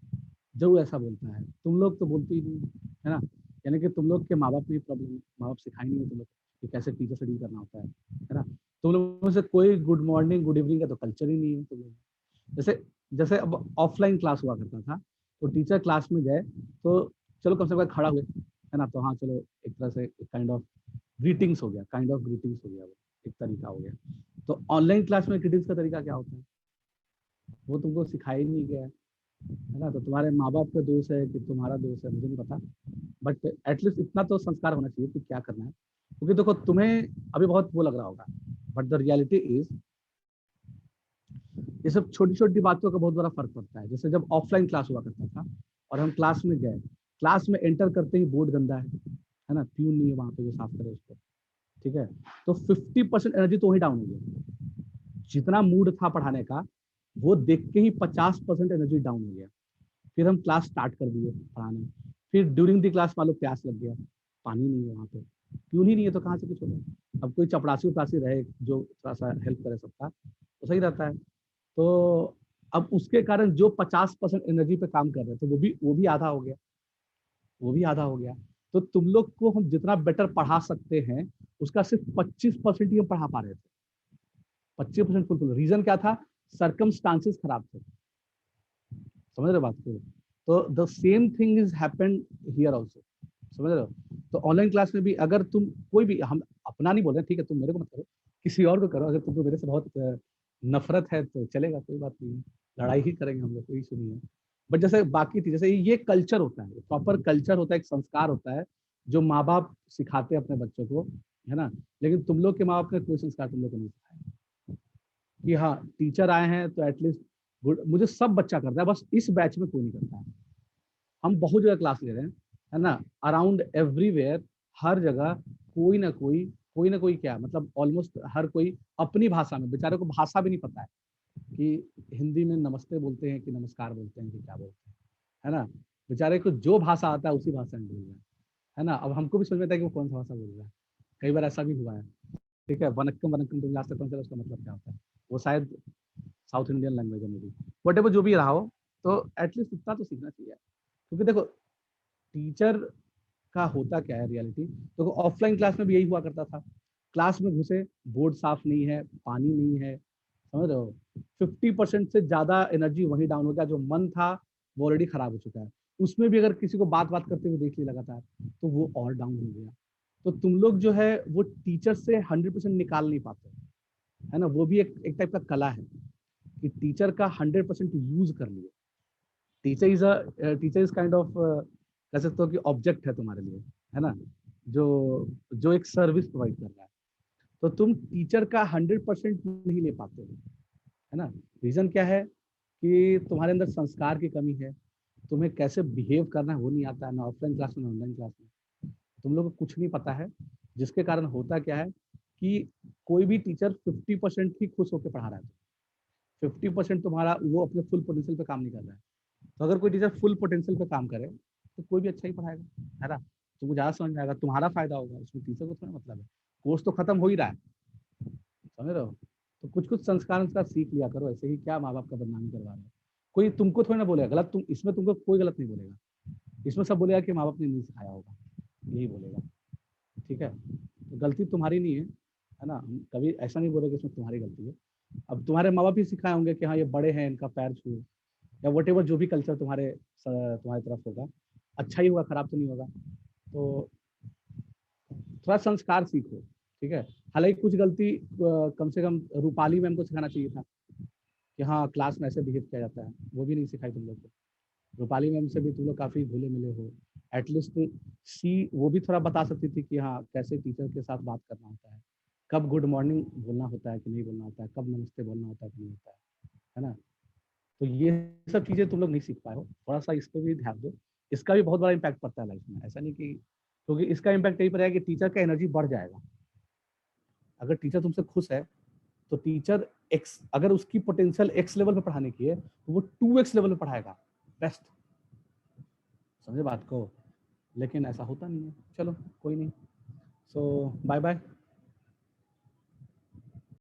जरूर ऐसा बोलता है, तुम लोग तो बोलते ही नहीं, है ना। यानी कि तुम लोग के माँ बाप में प्रॉब्लम है, माँ बाप सिखाई नहीं है तुम लोग कि कैसे टीचर से डील करना होता है ना। तुम लोगों में से कोई गुड मॉर्निंग गुड इवनिंग का तो कल्चर ही नहीं है तुम लोग। जैसे जैसे अब ऑफलाइन क्लास हुआ करता था, तो टीचर क्लास में गए तो चलो कम से कम खड़ा हुए, है ना, तो हाँ चलो एक तरह से काइंड ऑफ ग्रीटिंग्स हो गया, काइंड ऑफ ग्रीटिंग्स हो गया, वो एक तरीका हो गया। तो ऑनलाइन क्लास में ग्रीटिंग्स का तरीका क्या होता है, वो तुमको सिखाया ही नहीं गया है ना। तो तुम्हारे माँ बाप का दोष है कि तुम्हारा दोष है, मुझे नहीं पता, बट एटलीस्ट इतना तो संस्कार होना चाहिए कि क्या करना है। क्योंकि देखो तुम्हें अभी बहुत वो लग रहा होगा, बट द रियलिटी इज ये सब छोटी छोटी बातों का बहुत बड़ा फर्क पड़ता है। जैसे जब ऑफलाइन क्लास हुआ करता था और हम क्लास में गए, क्लास में एंटर करते ही बोर्ड गंदा है ना, प्यून नहीं है वहां पे जो साफ करे उसको, ठीक है, तो 50% एनर्जी तो वही डाउन हो गया। जितना मूड था पढ़ाने का वो देख के ही 50% एनर्जी डाउन हो गया। फिर हम क्लास स्टार्ट कर दिए पढ़ाने, फिर ड्यूरिंग द क्लास मान लो प्यास लग गया, पानी नहीं है वहाँ पे, क्यों नहीं है तो कहाँ से कुछ होगा। अब कोई चपड़ासी उपड़ासी रहे जो थोड़ा सा हेल्प करे सबका तो सही रहता है। तो अब उसके कारण जो 50% एनर्जी पे काम कर रहे थे वो भी आधा हो गया, वो भी आधा हो गया। तो तुम लोग को हम जितना बेटर पढ़ा सकते हैं उसका सिर्फ 25% ही हम पढ़ा पा रहे थे। 25% फुल। रीजन क्या था? सर्कमस्टांसेस खराब थे, समझ रहे हो बात को? तो the same thing is happened here also, समझ रहे हो? तो ऑनलाइन क्लास में भी अगर तुम कोई भी, हम अपना नहीं बोल रहे, ठीक है, तुम मेरे को मत करो, किसी और को करो। अगर तुमको मेरे से बहुत नफरत है तो चलेगा, कोई बात नहीं है, लड़ाई ही करेंगे हम लोग, कोई इशू नहीं है। बट जैसे बाकी थी, जैसे ये कल्चर होता है, प्रॉपर कल्चर होता है, एक संस्कार होता है जो माँ बाप सिखाते हैं अपने बच्चों को, है ना। लेकिन तुम लोग के माँ बाप ने कोई संस्कार तुम लोग को नहीं सिखाया कि हाँ टीचर आए हैं तो एटलीस्ट गुड। मुझे सब बच्चा करता है, बस इस बैच में कोई नहीं करता है। हम बहुत जगह क्लास ले रहे हैं, है ना, अराउंड एवरीवेयर, हर जगह कोई ना कोई क्या मतलब ऑलमोस्ट हर कोई अपनी भाषा में, बेचारे को भाषा भी नहीं पता है कि हिंदी में नमस्ते बोलते हैं कि नमस्कार बोलते हैं कि क्या बोलते हैं, है ना। बेचारे को जो भाषा आता है उसी भाषा में बोल रहा है ना। अब हमको भी समझ में आता है कि वो कौन सा भाषा बोल रहा है, कई बार ऐसा भी हुआ है, ठीक है। वनक्कम वनक्कम तुम आज तक कौन सा, उसका मतलब क्या होता है, वो शायद साउथ इंडियन लैंग्वेज है मेरी, वट एवर जो भी रहा हो, तो एटलीस्ट इतना तो सीखना चाहिए। क्योंकि देखो टीचर का होता क्या है रियलिटी, तो ऑफलाइन क्लास में भी यही हुआ करता था। क्लास में घुसे, बोर्ड साफ नहीं है, पानी नहीं है, समझ रहे हो, 50% से ज्यादा एनर्जी वही डाउन हो गया। जो मन था वो ऑलरेडी खराब हो चुका है, उसमें भी अगर किसी को बात बात करते हुए देख लिया लगातार तो वो और डाउन हो गया। तो तुम लोग जो है वो टीचर से 100% निकाल नहीं पाते, है ना। वो भी एक टाइप का कला है कि टीचर का 100% यूज कर लिए। टीचर इज काइंड ऑफ, कह सकते हो कि ऑब्जेक्ट है तुम्हारे लिए, है ना, जो जो एक सर्विस प्रोवाइड कर रहा है। तो तुम टीचर का 100% नहीं ले पाते हो, है ना। रीजन क्या है कि तुम्हारे अंदर संस्कार की कमी है, तुम्हें कैसे बिहेव करना है वो नहीं आता है, ना ऑफलाइन क्लास में ना ऑनलाइन क्लास में। तुम लोग को कुछ नहीं पता है, जिसके कारण होता क्या है कि कोई भी टीचर 50% ही खुश होकर पढ़ा रहा है, 50% तुम्हारा वो अपने फुल पोटेंशियल पे काम नहीं कर रहा है। तो अगर कोई टीचर फुल पोटेंशियल पे काम करे तो कोई भी अच्छा ही पढ़ाएगा, है ना। तुमको ज़्यादा समझ में आएगा, तुम्हारा फायदा होगा, उसमें टीचर को थोड़ा मतलब है। कोर्स तो खत्म हो ही रहा है, समझ रहे हो। तो कुछ कुछ संस्कार सीख लिया करो, ऐसे ही क्या माँ बाप का बदनामी करवा रहे हो। कोई तुमको थोड़ी ना बोलेगा गलत, तुम इसमें तुमको कोई गलत नहीं बोलेगा, इसमें सब बोलेगा कि माँ बाप ने नहीं सिखाया होगा, यही बोलेगा, ठीक है। तो गलती तुम्हारी नहीं है ना, हम कभी ऐसा नहीं बोलेगा कि इसमें तुम्हारी गलती है। अब तुम्हारे माँ बाप ही सिखाए होंगे कि हाँ ये बड़े हैं इनका पैर छू, या वट एवर जो भी कल्चर तुम्हारे तरफ होगा, अच्छा ही होगा, खराब तो नहीं होगा। तो थोड़ा संस्कार सीखो, ठीक है। हालांकि कुछ गलती कम से कम रूपाली मैम को सिखाना चाहिए था कि हाँ क्लास में ऐसे बिहेव किया जाता है, वो भी नहीं सिखाई तुम लोग को। रूपाली मैम से भी तुम लोग काफ़ी घुले मिले हो, एटलीस्ट सी वो भी थोड़ा बता सकती थी कि हाँ कैसे टीचर के साथ बात करना होता है, कब गुड मॉर्निंग बोलना होता है कि नहीं बोलना होता है, कब नमस्ते बोलना होता है कि नहीं होता है ना। तो ये सब चीज़ें तुम लोग नहीं सीख पाए हो, थोड़ा सा इस पर भी ध्यान दो। इसका भी बहुत बड़ा इम्पैक्ट पड़ता है लाइफ में, ऐसा नहीं कि, क्योंकि इसका इम्पैक्ट यही पड़ेगा कि टीचर का एनर्जी बढ़ जाएगा। अगर टीचर तुमसे खुश है तो टीचर एक्स, अगर उसकी पोटेंशियल एक्स लेवल पे पढ़ाने की है तो वो 2x लेवल पे पढ़ाएगा बेस्ट, समझे बात को। लेकिन ऐसा होता नहीं है, चलो कोई नहीं। सो बाय बाय।